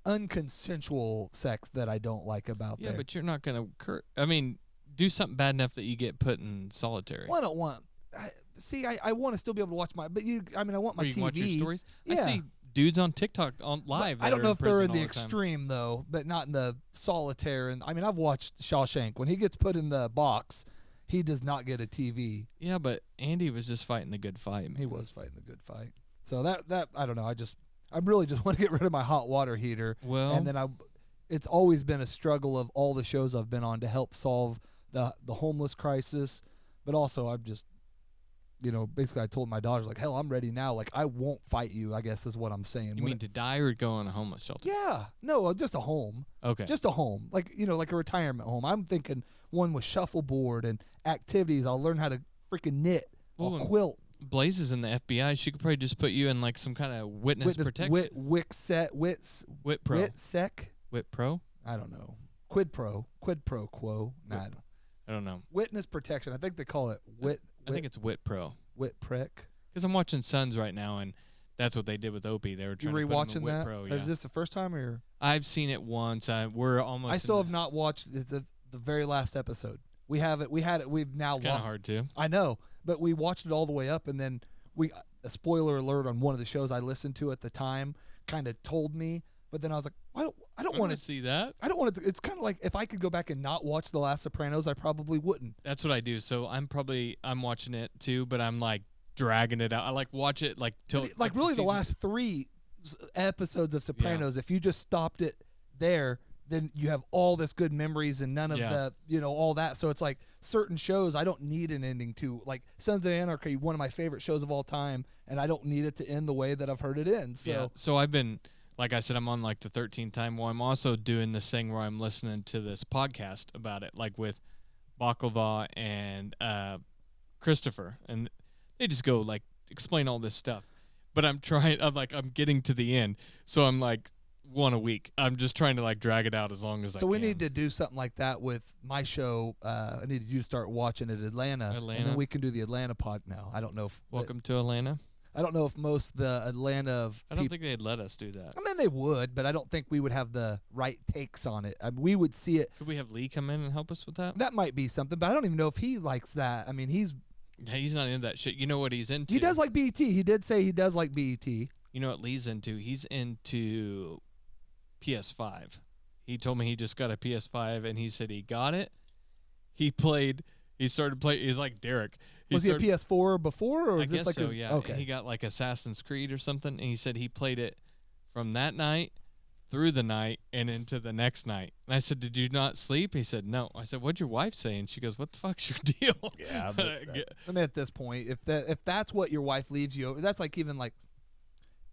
unconsensual sex that I don't like about yeah, there. but you're not gonna. I mean, do something bad enough that you get put in solitary. Well, I don't want. I want to still be able to watch my. But I want my Where you TV. can watch your stories. Yeah. I see dudes on TikTok on live. I don't know if they're in the time. extreme though, but not in the solitaire. And I've watched Shawshank. When he gets put in the box, he does not get a TV. Yeah, but Andy was just fighting the good fight. Man. He was fighting the good fight. So that I don't know. I really just want to get rid of my hot water heater. Well, and then it's always been a struggle of all the shows I've been on to help solve the homeless crisis, but also I'm just, you know, basically I told my daughters like, hell, I'm ready now. Like I won't fight you, I guess is what I'm saying. You mean to die or go in a homeless shelter? Yeah, no, just a home. Okay. Just a home, like, you know, like a retirement home. I'm thinking one with shuffleboard and activities. I'll learn how to freaking knit or quilt. Blaze is in the FBI. She could probably just put you in like some kind of witness protection. Wit Pro. I don't know. Quid pro quo. Nah, I don't know. Witness protection. I think they call it I think it's Wit Pro. Wit prick. Because I'm watching Sons right now, and that's what they did with Opie. They were trying You to put him in rewatching Wit that? Pro. Or Yeah. is this the first time or? I've seen it once. We're almost. I still have not watched. It's the very last episode. We have it. We had it. We've now. It's kind of hard too. I know, but we watched it all the way up, and then a spoiler alert on one of the shows I listened to at the time kind of told me, but then I was like, I don't want to see that. I don't want to. It's kind of like if I could go back and not watch The Last Sopranos, I probably wouldn't. That's what I do. So I'm watching it too, but I'm like dragging it out. I like watch it like till like really the last 3 episodes of Sopranos. If you just stopped it there, then you have all this good memories and none of the, you know, all that. So it's like certain shows I don't need an ending to. Like Sons of Anarchy, one of my favorite shows of all time, and I don't need it to end the way that I've heard it end. So yeah. So I've been, like I said, I'm on like the 13th time. Well, I'm also doing this thing where I'm listening to this podcast about it, like with Baklava and Christopher, and they just go like explain all this stuff. But I'm getting to the end, so I'm like one a week. I'm just trying to like drag it out as long as I can. So we need to do something like that with my show. I need you to start watching it Atlanta, and then we can do the Atlanta pod now. I don't know if Welcome to Atlanta. I don't know if most of the Atlanta of I don't think they'd let us do that. I mean, they would, but I don't think we would have the right takes on it. We would see it. Could we have Lee come in and help us with that? That might be something, but I don't even know if he likes that. I mean, he's not into that shit. You know what he's into? He does like BET. He did say he does like BET. You know what Lee's into? He's into PS5. He told me he just got a PS5, and he said he got it. He started playing. He's like Derek. Was he a PS4 before, or was this like so, his? Yeah. Okay. He got like Assassin's Creed or something, and he said he played it from that night through the night and into the next night. And I said, "Did you not sleep?" He said, "No." I said, "What'd your wife say?" And she goes, "What the fuck's your deal?" Yeah, but I mean, at this point, if that's what your wife leaves you, that's like even like.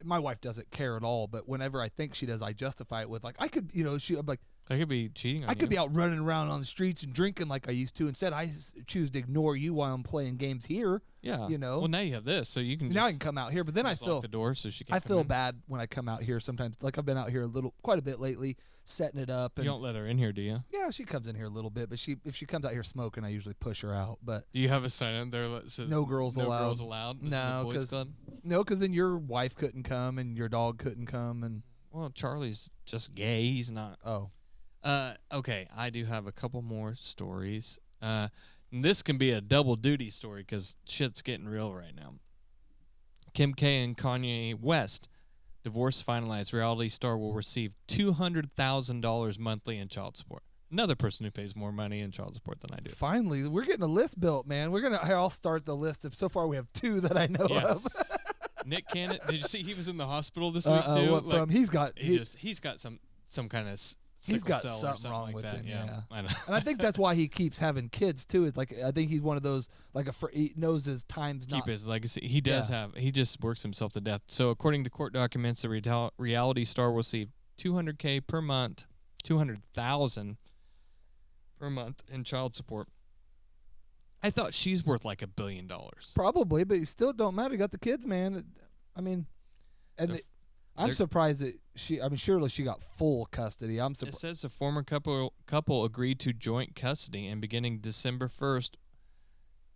My wife doesn't care at all, but whenever I think she does, I justify it with like I could, you know, I'm like I could be cheating on you. I could be out running around on the streets and drinking like I used to. Instead, I choose to ignore you while I'm playing games here. Yeah, you know. Well, now you have this, so you can. Now I can come out here, but then I feel lock the door so she can. I feel bad when I come out here sometimes. Like I've been out here quite a bit lately, setting it up. And you don't let her in here, do you? Yeah, she comes in here a little bit, but if she comes out here smoking, I usually push her out. But do you have a sign in there that says no girls allowed? No girls allowed. This is a boys club? No, because then your wife couldn't come and your dog couldn't come, and well, Charlie's just gay. He's not. Oh. Okay, I do have a couple more stories. This can be a double duty story because shit's getting real right now. Kim K and Kanye West divorce finalized. Reality star will receive $200,000 monthly in child support. Another person who pays more money in child support than I do. Finally, we're getting a list built, man. I'll start the list. So far, we have 2 that I know of. Nick Cannon. Did you see he was in the hospital this week too? What from? He's got some kind of He's got cell or something wrong like with that. him, yeah. I know. And I think that's why he keeps having kids too. It's like I think he's one of those he knows his time's Keep not. his legacy. He does have. He just works himself to death. So according to court documents, the reality star will receive $200K per month, $200,000 per month in child support. I thought she's worth like $1 billion. Probably, but it still don't matter. You got the kids, man. I mean, and I'm surprised that surely she got full custody. I'm It surprised. says the former couple agreed to joint custody, and beginning December 1st,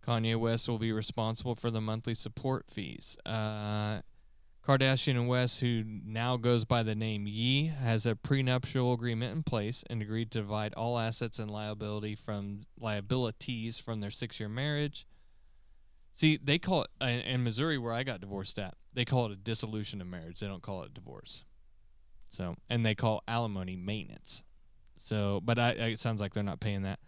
Kanye West will be responsible for the monthly support fees. Kardashian and West, who now goes by the name Ye, has a prenuptial agreement in place and agreed to divide all assets and liabilities from their 6-year marriage. See, they call it in Missouri, where I got divorced at, they call it a dissolution of marriage. They don't call it divorce. So, and they call alimony maintenance. So, but it sounds like they're not paying that.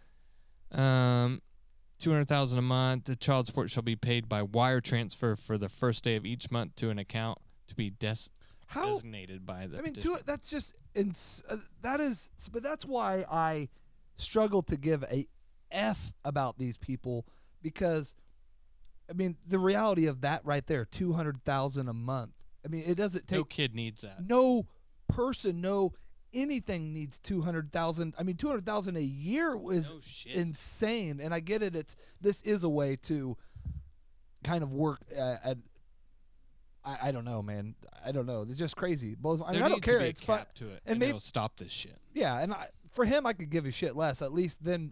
$200,000 a month. The child support shall be paid by wire transfer for the first day of each month to an account to be designated by the. That's just but that's why I struggle to give a F about these people, because the reality of that right there, $200,000 a month. It doesn't take. No kid needs that. No person, no anything needs $200,000. $200,000 a year is insane, and I get it. This is a way to kind of work at. I don't know, man. I don't know. It's just crazy. I don't care. It's fun to it, and maybe stop this shit. Yeah, and for him, I could give a shit less. At least then,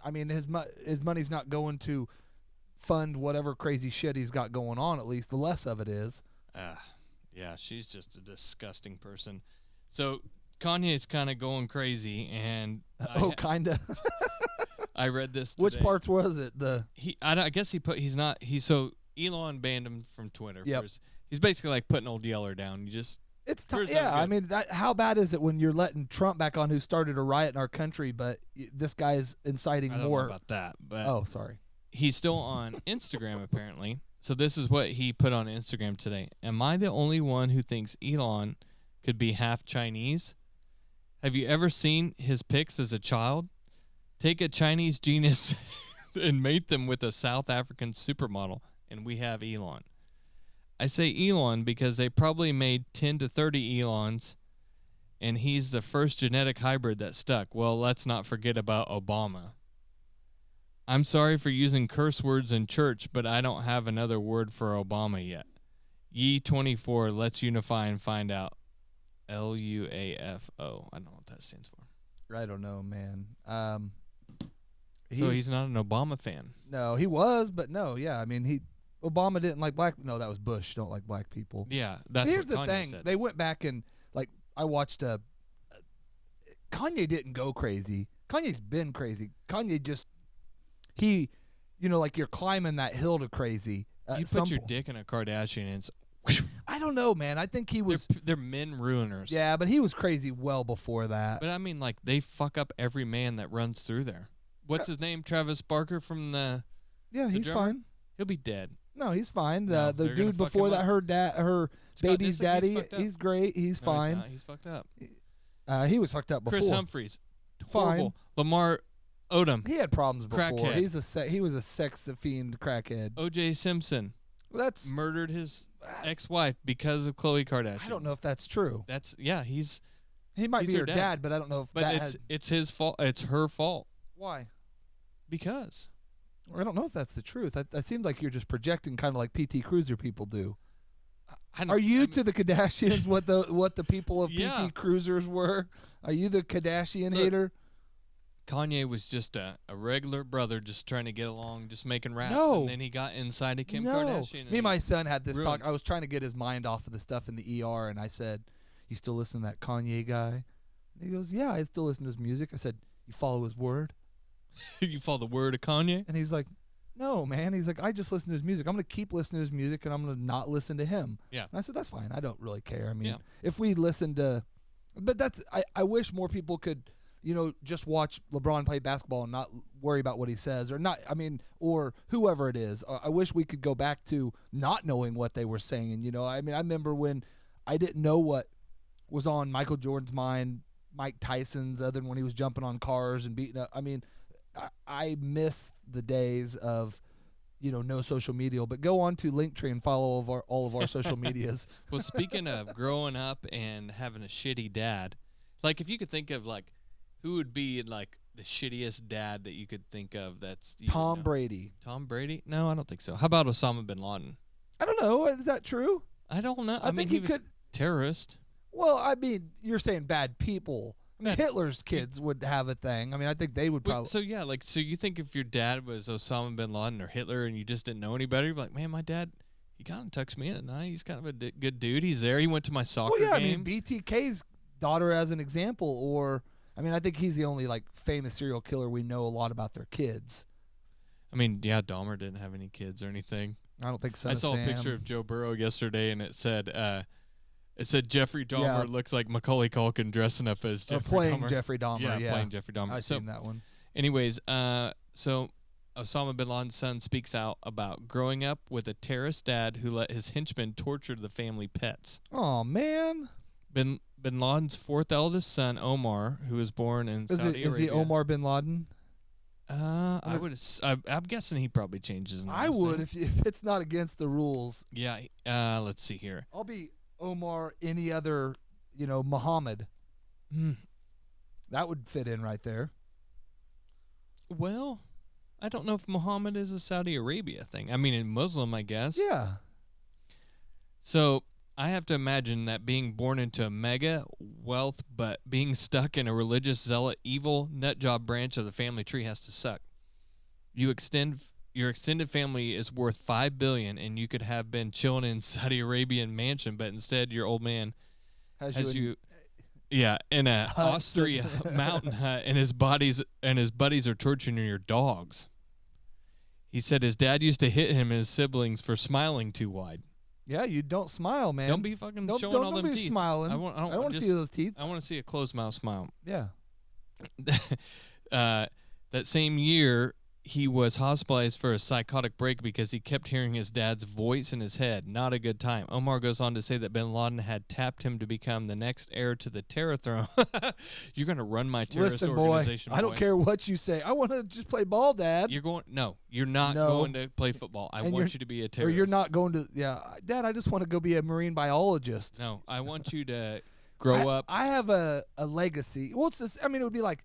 his money's not going to fund whatever crazy shit he's got going on. At least the less of it is. Yeah, she's just a disgusting person. So Kanye's kind of going crazy, and kinda. I read this today. Which parts was it? I guess so Elon banned him from Twitter. Yep. He's basically like putting old Yeller down. It's tough. Yeah, how bad is it when you're letting Trump back on, who started a riot in our country, but this guy is inciting I don't more know about that, but sorry. He's still on Instagram apparently. So this is what he put on Instagram today. Am I the only one who thinks Elon could be half Chinese? Have you ever seen his pics as a child? Take a Chinese genius and mate them with a South African supermodel, and we have Elon. I say Elon because they probably made 10 to 30 Elons, and he's the first genetic hybrid that stuck. Well, let's not forget about Obama. I'm sorry for using curse words in church, but I don't have another word for Obama yet. Ye 24, let's unify and find out. LUAFO. I don't know what that stands for. I don't know, man. So he's not an Obama fan. No, he was, but no, yeah. Obama didn't like black. No, that was Bush. Don't like black people. Yeah, that's Here's what Kanye the thing. said. They went back and I watched Kanye didn't go crazy. Kanye's been crazy. Kanye just you're climbing that hill to crazy. You put your dick in a Kardashian and it's. I don't know, man. I think he was. They're men ruiners. Yeah, but he was crazy well before that. But they fuck up every man that runs through there. What's his name? Travis Barker from the. Yeah, he's drummer? fine. He'll be dead. No, he's fine. No, the they're dude gonna fuck before him that, up. her Scott baby's Disick, daddy, he's he's great. He's No, fine. He's fucked up. He was fucked up before. Chris Humphries. Fine. Horrible. Lamar Odom. He had problems before. Crackhead. He was a sex fiend crackhead. O.J. Simpson. That's murdered his ex-wife because of Khloe Kardashian. I don't know if that's true. He might he's be her her dad, but I don't know if it's his fault. It's her fault. Why? Because. I don't know if that's the truth. That seems like you're just projecting, kind of like PT Cruiser people do. Are you to the Kardashians what the people of PT Cruisers were? Are you the Kardashian hater? Kanye was just a regular brother just trying to get along, just making raps. No. And then he got inside of Kim Kardashian. Me and my son had this talk. I was trying to get his mind off of the stuff in the ER, and I said, "You still listen to that Kanye guy?" And he goes, "Yeah, I still listen to his music." I said, "You follow his word?" You follow the word of Kanye? And he's like, "No, man." He's like, "I just listen to his music. I'm going to keep listening to his music, and I'm going to not listen to him." Yeah. And I said, "That's fine. I don't really care." If we listen to, but I wish more people could, just watch LeBron play basketball and not worry about what he says or whoever it is. I wish we could go back to not knowing what they were saying. I remember when I didn't know what was on Michael Jordan's mind Mike Tyson's, other than when he was jumping on cars and beating up. I mean, I miss the days of, no social media. But go on to Linktree and follow all of our social medias. Well, speaking of growing up and having a shitty dad, like if you could think of like who would be like the shittiest dad that you could think of, that's Tom Brady. Tom Brady? No, I don't think so. How about Osama bin Laden? I don't know. Is that true? I don't know. I mean, think he was could. Terrorist. Well, I mean, you're saying bad people. I mean, Bad- Hitler's kids would have a thing. I mean, I think they would probably. So you think if your dad was Osama bin Laden or Hitler and you just didn't know any better, you'd be like, man, my dad, he kind of tucks me in at night. He's kind of a good dude. He's there. He went to my soccer Well, yeah, game. I mean, BTK's daughter as an example, or I mean, I think he's the only like famous serial killer we know a lot about their kids. I mean, yeah, Dahmer didn't have any kids or anything. I don't think so. I saw a picture of Joe Burrow yesterday, and it said Jeffrey Dahmer looks like Macaulay Culkin dressing up as Jeffrey playing Dahmer. Jeffrey Dahmer. Yeah, playing Jeffrey Dahmer. I've seen that one. Anyways, so Osama bin Laden's son speaks out about growing up with a terrorist dad who let his henchmen torture the family pets. Oh man. Bin Laden's fourth eldest son, Omar, who was born in Saudi Arabia. Is he Omar bin Laden? I'm guessing he probably changes his name. I would if it's not against the rules. Yeah. Let's see here. I'll be Omar any other, Muhammad. That would fit in right there. Well, I don't know if Muhammad is a Saudi Arabia thing. I mean, in Muslim, I guess. Yeah. So I have to imagine that being born into mega wealth, but being stuck in a religious zealot, evil nutjob branch of the family tree has to suck. Your extended family is worth $5 billion, and you could have been chilling in Saudi Arabian mansion, but instead your old man has you in a Austria mountain hut, and his buddies are torturing your dogs. He said his dad used to hit him and his siblings for smiling too wide. Yeah, you don't smile, man. Don't be fucking showing all them be teeth. Smiling. I don't want to see those teeth. I want to see a closed mouth smile. Yeah. That same year, he was hospitalized for a psychotic break because he kept hearing his dad's voice in his head. Not a good time. Omar goes on to say that bin Laden had tapped him to become the next heir to the terror throne. You're going to run my terrorist organization, boy. I don't care what you say. I want to just play ball, Dad. You're not going to play football. I want you to be a terrorist. Or you're not going to, Dad, I just want to go be a marine biologist. No, I want you to grow up. I have a legacy. Well, it's this, it would be like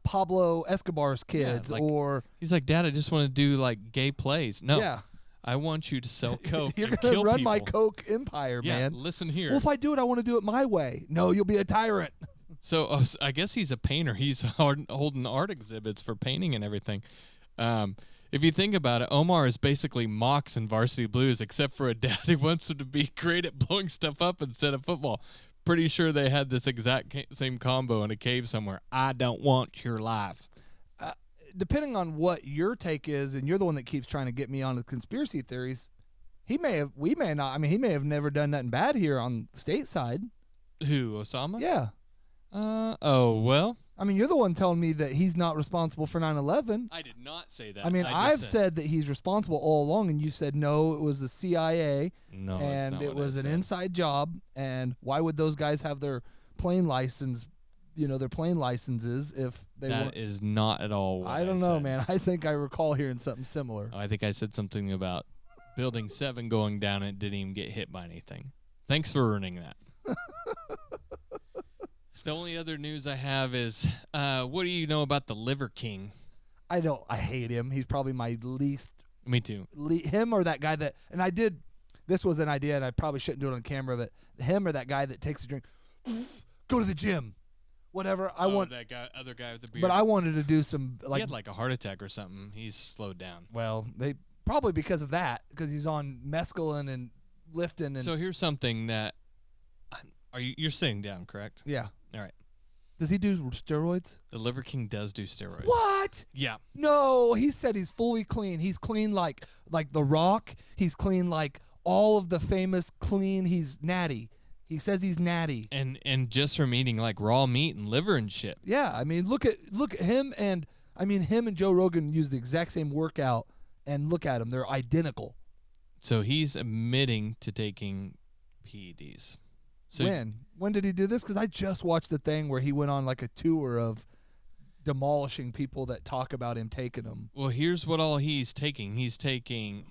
Pablo Escobar's kids, or he's like, Dad, I just want to do like gay plays. No, yeah, I want you to sell coke. You're and gonna kill run people. my coke empire, man. Listen here. Well, if I do it, I want to do it my way. No, you'll be a tyrant. So I guess he's a painter. He's holding art exhibits for painting and everything. If you think about it, Omar is basically Mox in Varsity Blues, except for a dad who wants him to be great at blowing stuff up instead of football. Pretty sure they had this exact same combo in a cave somewhere. I don't want your life. Depending on what your take is, and you're the one that keeps trying to get me on the conspiracy theories, we may have never done nothing bad here on the state side. Who, Osama? Yeah. Well. I mean, you're the one telling me that he's not responsible for 9/11. I did not say that. I mean, I've said that he's responsible all along, and you said no, it was the CIA. No, and it was an inside job. And why would those guys have their plane license, their plane licenses if they weren't? That is not at all what I don't know, said. man. I think I recall hearing something similar. I think I said something about Building 7 going down and it didn't even get hit by anything. Thanks for ruining that. The only other news I have is, what do you know about the Liver King? I hate him. He's probably my least. Me too. Him or that guy that, and I did, this was an idea, and I probably shouldn't do it on camera, but him or that guy that takes a drink, go to the gym, whatever. That other guy with the beard. But I wanted to do some, he had like a heart attack or something. He's slowed down. Well, they probably because of that, because he's on mescaline and lifting. And so here's something that, you're sitting down, correct? Yeah. All right. Does he do steroids? The Liver King does do steroids. What? Yeah. No, he said he's fully clean. He's clean like The Rock. He's clean like all of the famous clean. He's natty. He says he's natty. And just from eating like raw meat and liver and shit. Yeah, I mean, look at him and him and Joe Rogan use the exact same workout, and look at them. They're identical. So he's admitting to taking PEDs. So When did he do this? Because I just watched the thing where he went on like a tour of demolishing people that talk about him taking them. Well, here's what all he's taking. He's taking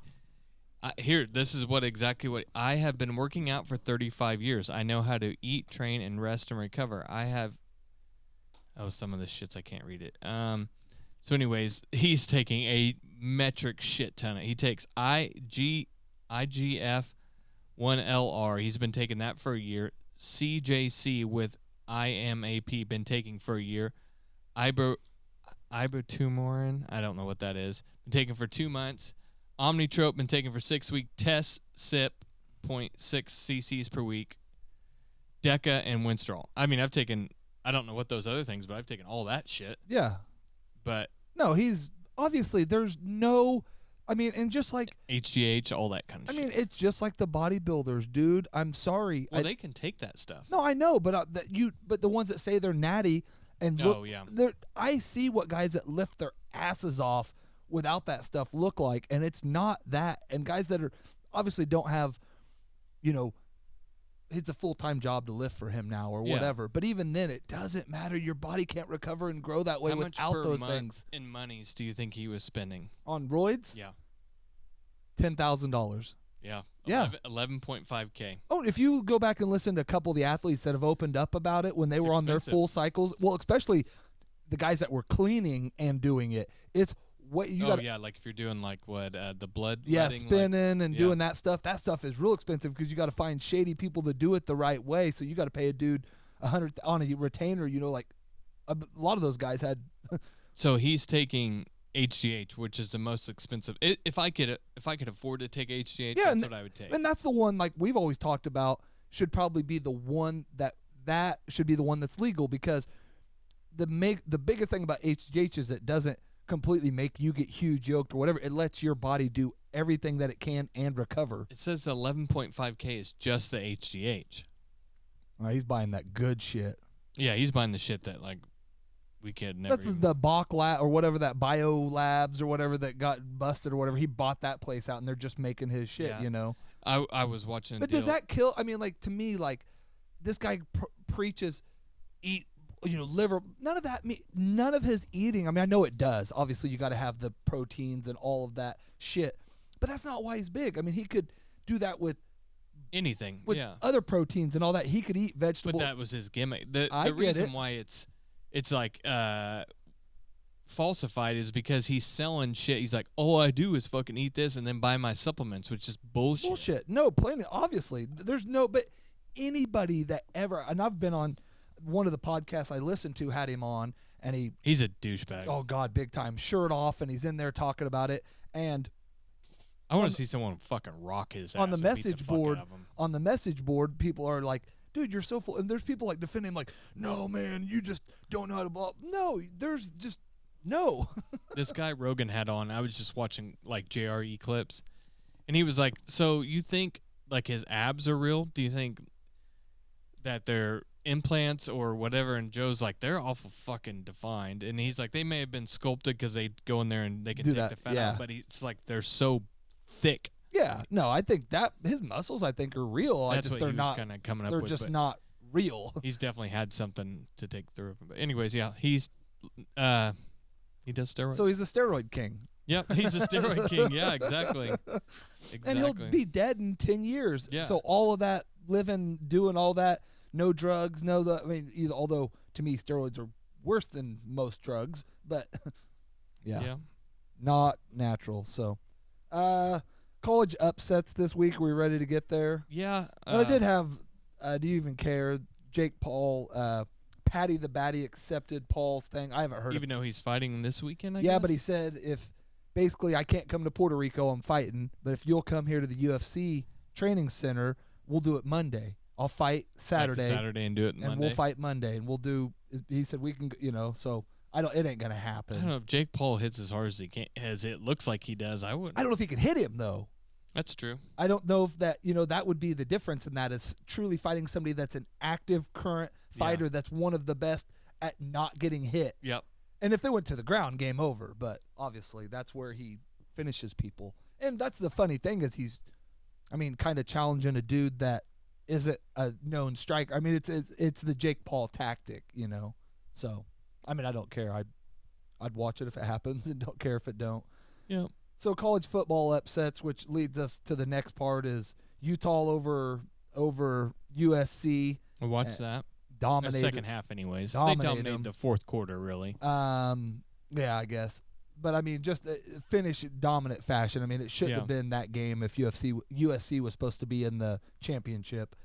this is exactly what I have been working out for 35 years. I know how to eat, train, and rest and recover. I have some of the shits I can't read it. So anyways, he's taking a metric shit ton. He takes IGF 1LR. He's been taking that for a year. CJC with IMAP been taking for a year. Ibuprofen, I don't know what that is. Been taking for 2 months. Omnitrope been taking for 6 weeks. Test sip 0.6 cc's per week. Deca and Winstrol. I mean, I've taken, I don't know what those other things, but I've taken all that shit. Yeah. But no, he's obviously there's no. I mean, and just like HGH, all that kind of shit. I mean, it's just like the bodybuilders, dude. I'm sorry. Well, they can take that stuff. No, I know, but but the ones that say they're natty and look, I see what guys that lift their asses off without that stuff look like, and it's not that. And guys that are obviously don't have, it's a full-time job to lift for him now or whatever. But even then, it doesn't matter. Your body can't recover and grow that way How much without per those month things. in monies do you think he was spending On roids? Yeah. $10,000. Yeah. Yeah. 11.5K. Oh, if you go back and listen to a couple of the athletes that have opened up about it when they were on their full cycles, well, especially the guys that were cleaning and doing it, it's what you got. Yeah, like if you're doing like what the blood. Yeah, spinning and doing yeah. that stuff. That stuff is real expensive because you got to find shady people to do it the right way. So you got to pay a dude $100 on a retainer. Like a lot of those guys had. So he's taking HGH, which is the most expensive. If I could afford to take HGH, that's what I would take. And that's the one like we've always talked about should probably be the one that should be the one that's legal because the biggest thing about HGH is it doesn't completely make you get huge yoked or whatever. It lets your body do everything that it can and recover. It says 11.5K is just the HGH. He's buying that good shit. Yeah, he's buying the shit that like we could never. That's the Bach Lab or whatever, that Bio Labs or whatever that got busted or whatever. He bought that place out and they're just making his shit. Yeah. I was watching. But does that kill? I mean, like to me, like this guy preaches eat. Liver, none of that, none of his eating. I mean, I know it does. Obviously, you got to have the proteins and all of that shit. But that's not why he's big. I mean, he could do that with anything, with other proteins and all that. He could eat vegetables. But that was his gimmick. The get reason it. why it's like falsified is because he's selling shit. He's like, all I do is fucking eat this and then buy my supplements, which is bullshit. Bullshit. No, plainly, obviously, there's no. But anybody that ever, and I've been on. One of the podcasts I listened to had him on, and he's a douchebag. Oh God, big time, shirt off, and he's in there talking about it. And I want to see someone fucking rock his ass on the and beat message the board. fuck out of him. On the message board, people are like, "Dude, you're so full." And there's people like defending him, like, "No, man, you just don't know how to ball." No, there's just no. This guy Rogan had on. I was just watching like JRE clips, and he was like, "So you think like his abs are real? Do you think that they're implants or whatever?" And Joe's like, they're awful fucking defined. And he's like, they may have been sculpted because they go in there and they can take the fat out, but it's like they're so thick. Yeah, no, I think that his muscles, I think, are real. That's what they're he was not kind of coming up They're with, just but not real. He's definitely had something to take through. But anyways, yeah, he does steroids. So he's a steroid king. Yep, he's a steroid king. Yeah, exactly. And he'll be dead in 10 years. Yeah. So all of that living, doing all that. No drugs, although to me steroids are worse than most drugs, but yeah, not natural. So, college upsets this week. Are we ready to get there? Yeah. I did have. Do you even care? Jake Paul, Patty the Batty accepted Paul's thing. I haven't heard. Even though he's fighting this weekend, I guess. guess? But he said if basically I can't come to Puerto Rico, I'm fighting. But if you'll come here to the UFC training center, we'll do it Monday. I'll fight Saturday and do it Monday. And we'll fight Monday, and we'll do. He said we can, so I don't. It ain't gonna happen. I don't know if Jake Paul hits as hard as it looks like he does. I don't know if he can hit him though. That's true. I don't know if that that would be the difference in that is truly fighting somebody that's an active current fighter that's one of the best at not getting hit. Yep. And if they went to the ground, game over. But obviously that's where he finishes people. And that's the funny thing is he's, kind of challenging a dude that isn't a known striker. I mean, it's the Jake Paul tactic, you know. So, I mean, I don't care. I'd watch it if it happens, and don't care if it don't. Yeah. So college football upsets, which leads us to the next part, is Utah over USC. We watched that. Dominated. The second half, anyways. They Dominated dominated the fourth quarter, really. Yeah, I guess. But I mean, just finish dominant fashion. I mean, it shouldn't have been that game if USC was supposed to be in the championship.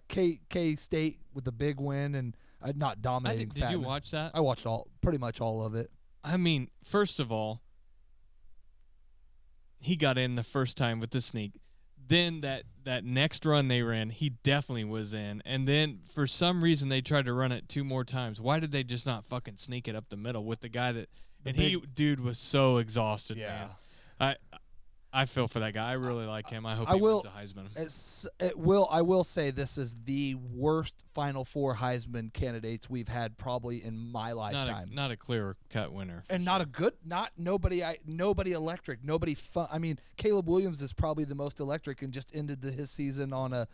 K State with the big win and not dominating. Did you watch that? I watched pretty much all of it. I mean, first of all, he got in the first time with the sneak. Then that next run they ran, he definitely was in. And then for some reason they tried to run it 2 more times. Why did they just not fucking sneak it up the middle with the guy that? Dude was so exhausted, man. I feel for that guy. I really like him. I hope he wins a Heisman. I will say this is the worst Final Four Heisman candidates we've had probably in my lifetime. Not a clear-cut winner. And sure. Nobody electric, nobody fun. I mean, Caleb Williams is probably the most electric and just ended his season on a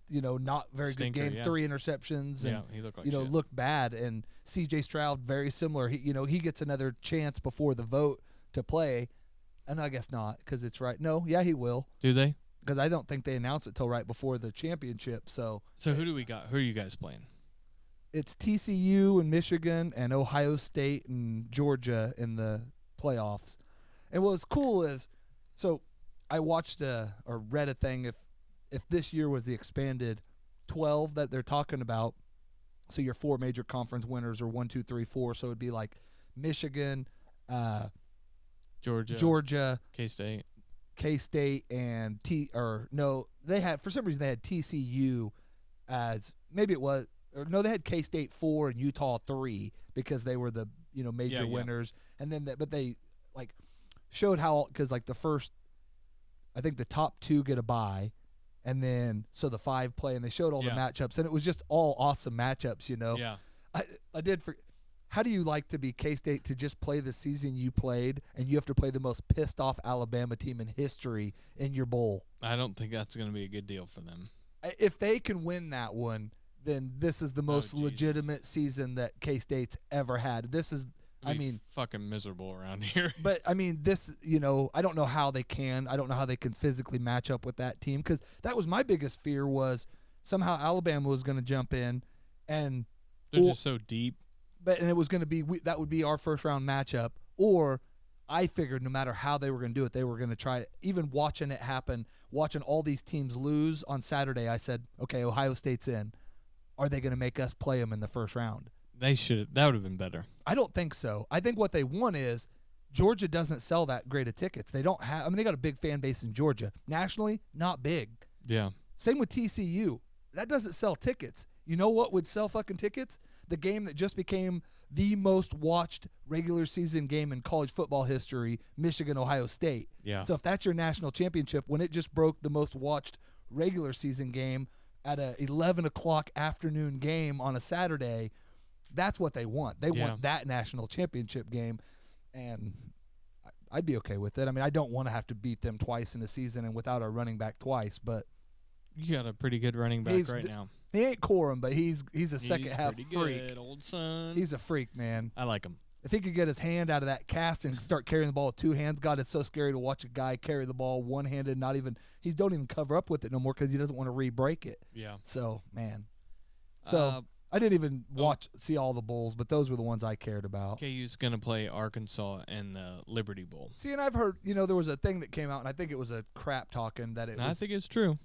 not very Stinker, good game, yeah. 3 interceptions, and he looked like shit. looked bad. And C.J. Stroud very similar. He gets another chance before the vote to play. And I guess not, because it's right. No, yeah, he will. Do they? Because I don't think they announce it till right before the championship. So who do we got? Who are you guys playing? It's TCU and Michigan and Ohio State and Georgia in the playoffs. And what's cool is, so I watched or read a thing, if this year was the expanded 12 that they're talking about, so your 4 major conference winners are 1, 2, 3, 4. So it'd be like Michigan, Georgia, K-State, and for some reason they had TCU as, maybe it was, or no, they had K-State 4 and Utah 3 because they were the major winners, and then but they like showed how, because like the first, I think the top 2 get a bye, and then so the 5 play, and they showed all the matchups, and it was just all awesome matchups, Yeah, I did. How do you like to be K-State to just play the season you played, and you have to play the most pissed off Alabama team in history in your bowl? I don't think that's going to be a good deal for them. If they can win that one, then this is the most legitimate season that K-State's ever had. This is, fucking miserable around here. But I mean, this, I don't know how they can. I don't know how they can physically match up with that team, because that was my biggest fear, was somehow Alabama was going to jump in, and they're just so deep. And it was going to be, that would be our first round matchup. Or I figured no matter how they were going to do it, they were going to try it. Even watching it happen, watching all these teams lose on Saturday, I said, okay, Ohio State's in. Are they going to make us play them in the first round? They should. That would have been better. I don't think so. I think what they want is, Georgia doesn't sell that great of tickets. They don't have, they got a big fan base in Georgia. Nationally, not big. Yeah. Same with TCU. That doesn't sell tickets. You know what would sell fucking tickets? The game that just became the most watched regular season game in college football history, Michigan-Ohio State. Yeah. So if that's your national championship, when it just broke the most watched regular season game at a 11 o'clock afternoon game on a Saturday, that's what they want. They want that national championship game, and I'd be okay with it. I mean, I don't want to have to beat them twice in a season and without our running back twice, but you got a pretty good running back right now. He ain't Corum, but he's a second half freak. Good, old son. He's a freak, man. I like him. If he could get his hand out of that cast and start carrying the ball with 2 hands, God, it's so scary to watch a guy carry the ball one-handed. Don't even cover up with it no more because he doesn't want to re-break it. Yeah. So, man. I didn't even see all the bowls, but those were the ones I cared about. KU's gonna play Arkansas in the Liberty Bowl. See, and I've heard, there was a thing that came out, and I think it was a crap talking that I think it's true.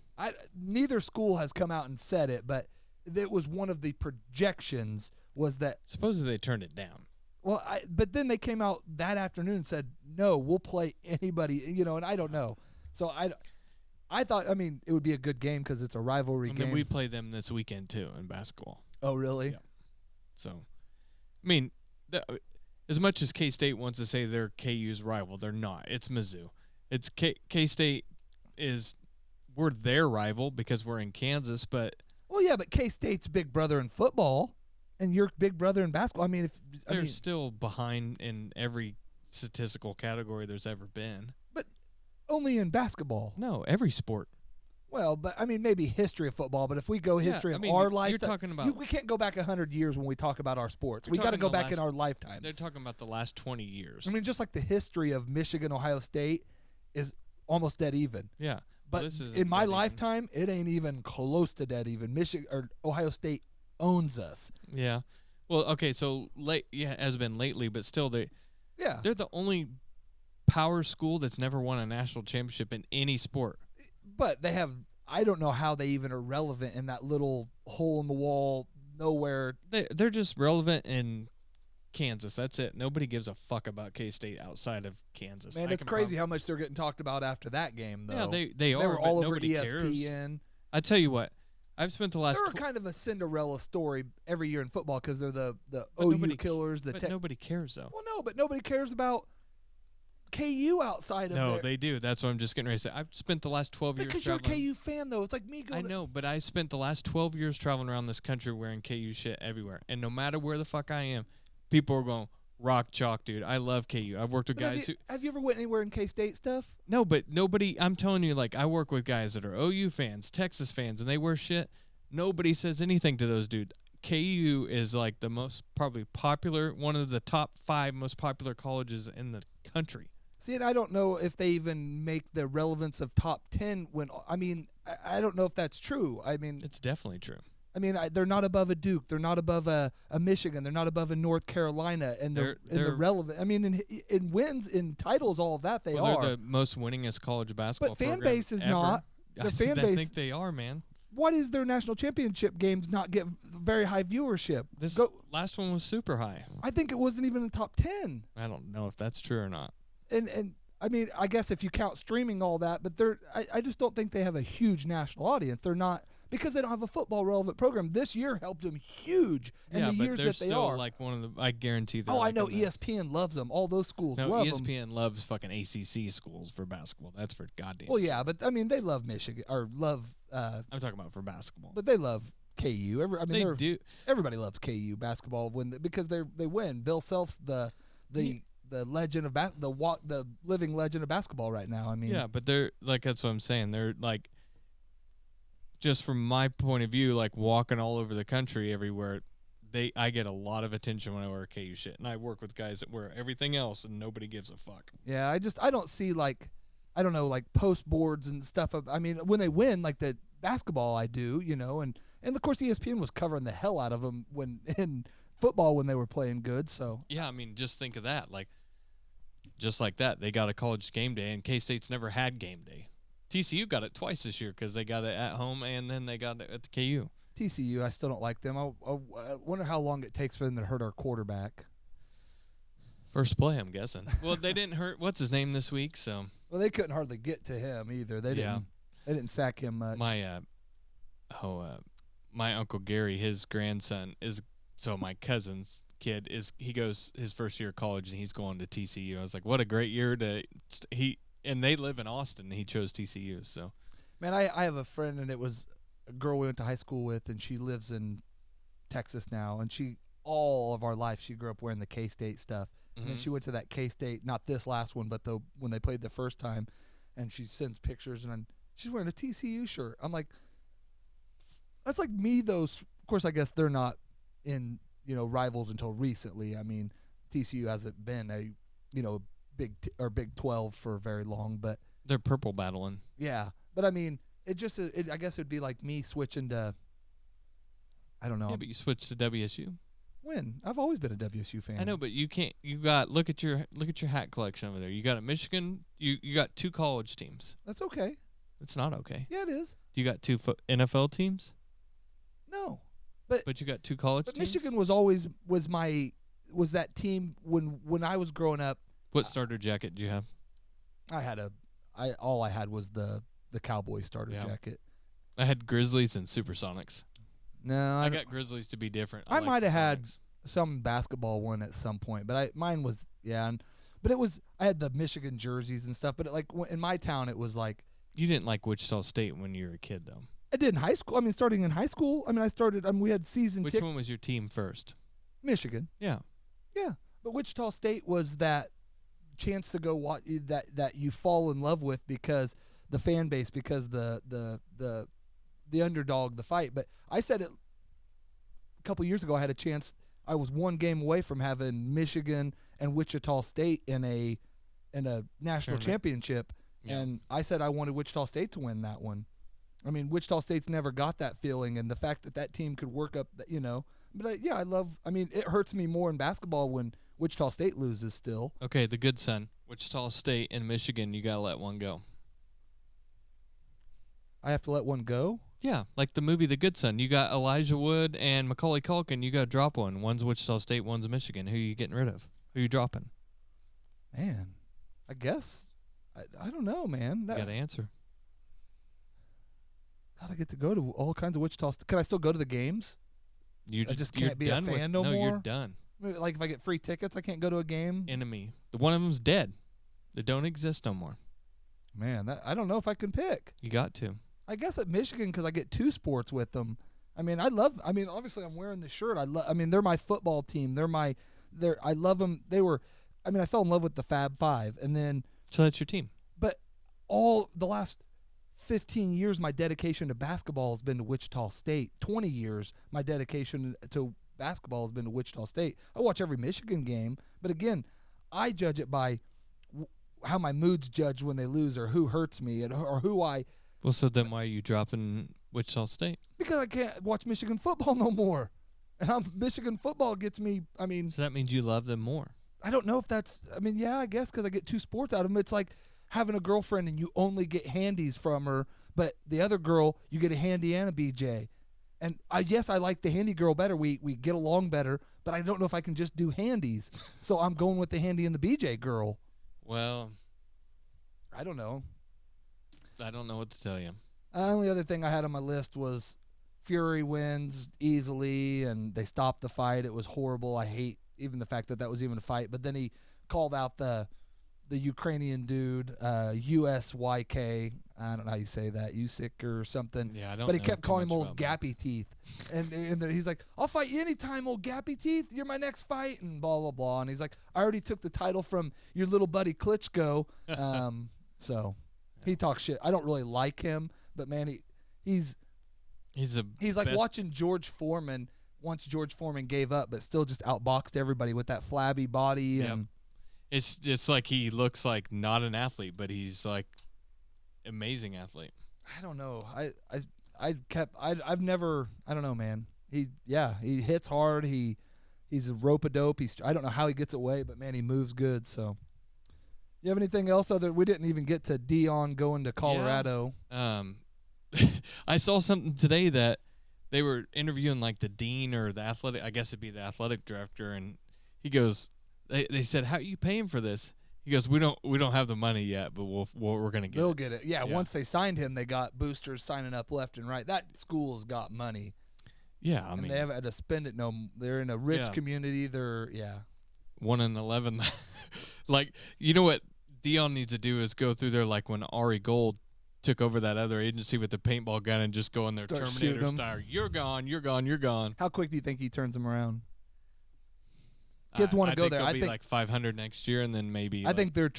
Neither school has come out and said it, but it was one of the projections was that supposedly they turned it down. Well, but then they came out that afternoon and said, no, we'll play anybody, and I don't know. So I thought, it would be a good game because it's a rivalry game. We play them this weekend too in basketball. Oh, really? Yeah. So, as much as K-State wants to say they're KU's rival, they're not. It's Mizzou. It's K-State we're their rival because we're in Kansas, but well, yeah, but K-State's big brother in football, and you're big brother in basketball. They're still behind in every statistical category there's ever been. But only in basketball. No, every sport. Well, but I mean, maybe history of football. But if we go history of our life, you're talking about. we can't go back 100 years when we talk about our sports. We're We got to talking go the back in last- our lifetimes. They're talking about the last 20 years. I mean, just like the history of Michigan, Ohio State is almost dead even. yeah, But this isn't in my dead even. lifetime, it ain't even close to dead even. Michigan or Ohio State owns us. Yeah. Well, okay, so it has been lately, but still, Yeah. they're the only power school that's never won a national championship in any sport. But they have. I don't know how they even are relevant in that little hole in the wall nowhere. They're just relevant in Kansas. That's it. Nobody gives a fuck about K-State outside of Kansas. Man, it's crazy how much they're getting talked about after that game, though. Yeah, they are. were but all over nobody ESPN. Cares. I tell you what, I've spent the last. They're kind of a Cinderella story every year in football because they're the But OU nobody- killers. but nobody cares though. Well, no, but nobody cares about KU outside of No, there. they do. That's what I'm just getting ready to say. I've spent the last 12 years Because you're a traveling. KU fan, though. It's like me going I know, but I spent the last 12 years traveling around this country wearing KU shit everywhere. And no matter where the fuck I am, people are going, rock chalk, dude. I love KU. I've worked with But guys who. have you ever went anywhere in K-State stuff? No, but nobody. I'm telling you, like, I work with guys that are OU fans, Texas fans, and they wear shit. Nobody says anything to those dudes. KU is like the most probably popular, one of the top 5 most popular colleges in the country. See, and I don't know if they even make the relevance of top 10 when, I mean, I don't know if that's true. I mean, It's definitely true. they're not above a Duke. They're not above a Michigan. They're not above a North Carolina. And they're relevant. I mean, in wins, in titles, all of that, they are. They're the most winningest college basketball But fan program base is ever. not. The fan I base. think they are, man. Why does their national championship games not get very high viewership? This last one was super high. I think it wasn't even in the top 10. I don't know if that's true or not. And I mean, I guess if you count streaming all that, but I just don't think they have a huge national audience. They're not, because they don't have a football relevant program. This year helped them huge, and yeah, the but years they're that they still are. like one of the. I guarantee. Oh, I know ESPN loves them. All those schools No, love them. ESPN loves fucking ACC schools for basketball. That's for goddamn. Well, yeah, but I mean, they love Michigan or love. I'm talking about for basketball. But they love KU. They do. Everybody loves KU basketball because they win. Bill Self's the legend of the living legend of basketball right now. I mean, Yeah, but they're like that's what I'm saying. They're like, just from my point of view, like walking all over the country everywhere. I get a lot of attention when I wear KU shit, and I work with guys that wear everything else, and nobody gives a fuck. Yeah, I don't see like, I don't know, like post boards and stuff. I mean, when they win, like the basketball, I do, and of course ESPN was covering the hell out of them when in football when they were playing good. So Yeah, I mean, just think of that. Like, just like that, they got a college game day, and K-State's never had game day. TCU got it twice this year because they got it at home, and then they got it at the KU. TCU, I still don't like them. I wonder how long it takes for them to hurt our quarterback. First play, I'm guessing. Well, they didn't hurt what's his name this week, so Well, they couldn't hardly get to him either. They Yeah. didn't sack him much. my Uncle Gary, his grandson my cousin's kid he goes his first year of college, and he's going to TCU. I was like, what a great year and they live in Austin, and he chose TCU. So, Man, I have a friend, and it was a girl we went to high school with, and she lives in Texas now, and all of our life she grew up wearing the K-State stuff. And then she went to that K-State, not this last one, but when they played the first time, and she sends pictures, and she's wearing a TCU shirt. I'm like, that's like me, though. Of course, I guess they're not in, rivals until recently. I mean, TCU hasn't been a, Big 12 for very long, but they're purple battling. yeah. But I mean, I guess it'd be like me switching to, I don't know. Yeah, but you switched to WSU. When? I've always been a WSU fan. I know, but you can't. You got look at your hat collection over there. You got a Michigan. You got 2 college teams. That's okay. It's not okay. Yeah, it is. You got 2 NFL teams, No. but you got 2 college But teams. Michigan was that team when I was growing up. What starter jacket do you have? All I had was the Cowboys starter Yeah. jacket. I had Grizzlies and Supersonics. No, I got Grizzlies to be different. I like might the have had Sonics. some basketball one at some point, but mine was but it was I had the Michigan jerseys and stuff. But in my town, it was like You didn't like Wichita State when you were a kid, though. I did in high school. I mean, starting in high school. I mean, I started. We had season Which one was your team first? Michigan. Yeah. Yeah, but Wichita State was that chance to go watch that you fall in love with because the fan base because the underdog, the fight. But I said it a couple years ago. I had a chance. I was one game away from having Michigan and Wichita State in a national championship, and I said I wanted Wichita State to win that one. I mean, Wichita State's never got that feeling, and the fact that team could work up, But I love. I mean, it hurts me more in basketball when Wichita State loses still. Okay, the good son. Wichita State and Michigan, you got to let one go. I have to let one go? Yeah, like the movie The Good Son. You got Elijah Wood and Macaulay Culkin. You got to drop one. One's Wichita State, one's Michigan. Who are you getting rid of? Who are you dropping? Man, I guess. I don't know, man. You got to answer. God, I get to go to all kinds of Wichita. Can I still go to the games? I just can't be a fan no more? No, you're done. Like if I get free tickets, I can't go to a game? Enemy. The one of them's dead. They don't exist no more. Man, I don't know if I can pick. You got to. I guess at Michigan because I get two sports with them. I mean, obviously I'm wearing the shirt. They're my football team. I love them. I fell in love with the Fab Five, and then. So that's your team. But all the last 15 years, my dedication to basketball has been to Wichita State. 20 years, my dedication to basketball has been to Wichita State. I watch every Michigan game, but again, I judge it by how my mood's judged when they lose, or who hurts me, or who I. Well, so then why are you dropping Wichita State? Because I can't watch Michigan football no more. And Michigan football gets me, So that means you love them more. I don't know if that's, I guess because I get two sports out of them. It's like having a girlfriend and you only get handies from her, but the other girl, you get a handy and a BJ. And I like the handy girl better. We get along better, but I don't know if I can just do handies. So I'm going with the handy and the BJ girl. Well, I don't know. I don't know what to tell you. The only other thing I had on my list was Fury wins easily, and they stopped the fight. It was horrible. I hate even the fact that was even a fight. But then he called out the Ukrainian dude, USYK. I don't know how you say that, Usyk or something. Yeah, I don't. But he know kept too calling him much old about gappy teeth, and he's like, "I'll fight you anytime, old gappy teeth. You're my next fight," and blah blah blah. And he's like, "I already took the title from your little buddy Klitschko." So he talks shit. I don't really like him, but man, he's like watching George Foreman. Once George Foreman gave up, but still just outboxed everybody with that flabby body. And it's just like he looks like not an athlete, but he's like amazing athlete. I don't know. I've never. I don't know, man. He hits hard. He's a rope-a-dope. I don't know how he gets away, but man, he moves good. So, you have anything else other? We didn't even get to Dion going to Colorado. Yeah. I saw something today that they were interviewing like the dean or the athletic. I guess it'd be the athletic director, and he goes. They said, "How are you paying for this?" He goes, "We don't have the money yet, but we're gonna get They'll it." get it. Yeah, once they signed him, they got boosters signing up left and right. That school's got money. Yeah, I mean they haven't had to spend it. No, they're in a rich community. 1 in 11. Like, you know what Dion needs to do is go through there like when Ari Gold took over that other agency with the paintball gun and just go in there Terminator style. You're gone. You're gone. You're gone. How quick do you think he turns them around? Kids want to go there. I think like 500 next year, and then maybe. I think their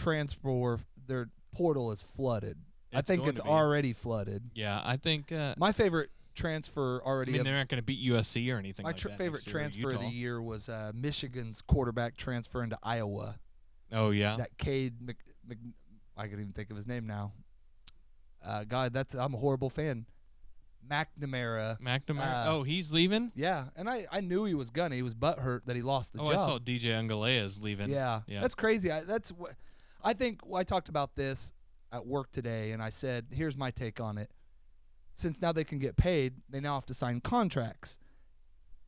portal is flooded. I think it's already flooded. Yeah, I think. My favorite transfer already. I mean, they're not going to beat USC or anything. My favorite transfer of the year was Michigan's quarterback transfer into Iowa. Oh yeah. That Cade I can't even think of his name now. God, I'm a horrible fan. McNamara. Oh, he's leaving? Yeah, and I knew he was gonna. He was butthurt that he lost the job. I saw DJ Ungalea's leaving. Yeah, that's crazy. I think I talked about this at work today, and I said, here's my take on it. Since now they can get paid, they now have to sign contracts.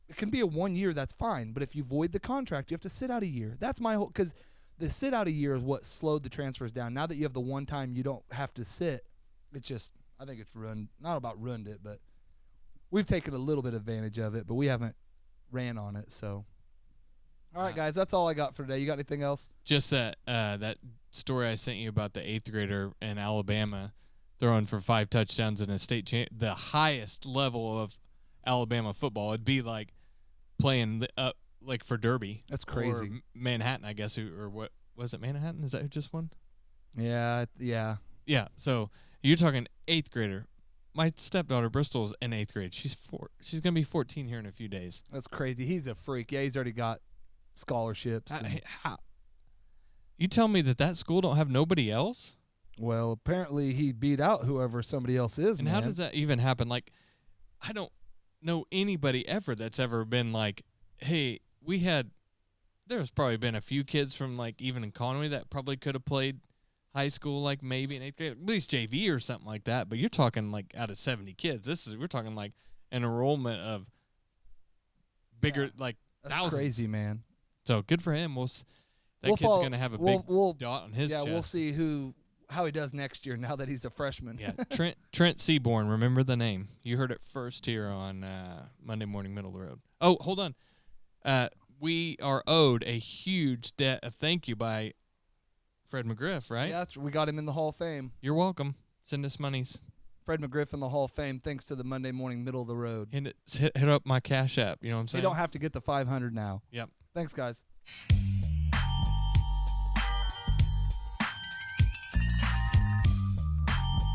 It can be a 1 year, that's fine, but if you void the contract, you have to sit out a year. That's my whole, because the sit out a year is what slowed the transfers down. Now that you have the one time you don't have to sit, it's just, I think it's ruined, not about ruined it, but we've taken a little bit of advantage of it, but we haven't ran on it. So, all right, guys, that's all I got for today. You got anything else? Just that story I sent you about the 8th grader in Alabama throwing for 5 touchdowns in a state the highest level of Alabama football. It'd be like playing like for Derby. That's crazy. Or Manhattan, I guess, or what was it? Manhattan? Is that who just won? Yeah. Yeah. So You're talking 8th grader. My stepdaughter Bristol is in 8th grade. She's gonna be 14 here in a few days. That's crazy. He's a freak. Yeah, he's already got scholarships. How? You tell me that school don't have nobody else? Well, apparently he beat out whoever somebody else is. And man. how does that even happen? Like, I don't know anybody ever that's ever been like, hey, there's probably been a few kids from like even in Conway that probably could have played high school, like maybe in 8th grade, at least JV or something like that. But you're talking like out of 70 kids. We're talking like an enrollment of bigger, like That's thousands. crazy, man. So good for him. That We'll kid's follow- gonna have a we'll- big we'll- dot on his Yeah, chest. we'll see how he does next year now that he's a freshman. Yeah, Trent Seaborn. Remember the name. You heard it first here on Monday Morning Middle of the Road. Oh, hold on. We are owed a huge debt of thank you by Fred McGriff, right? Yeah, we got him in the Hall of Fame. You're welcome. Send us monies. Fred McGriff in the Hall of Fame, thanks to the Monday Morning Middle of the Road. Hit up my Cash App. You know what I'm You saying? don't have to get the 500 now. Yep. Thanks, guys.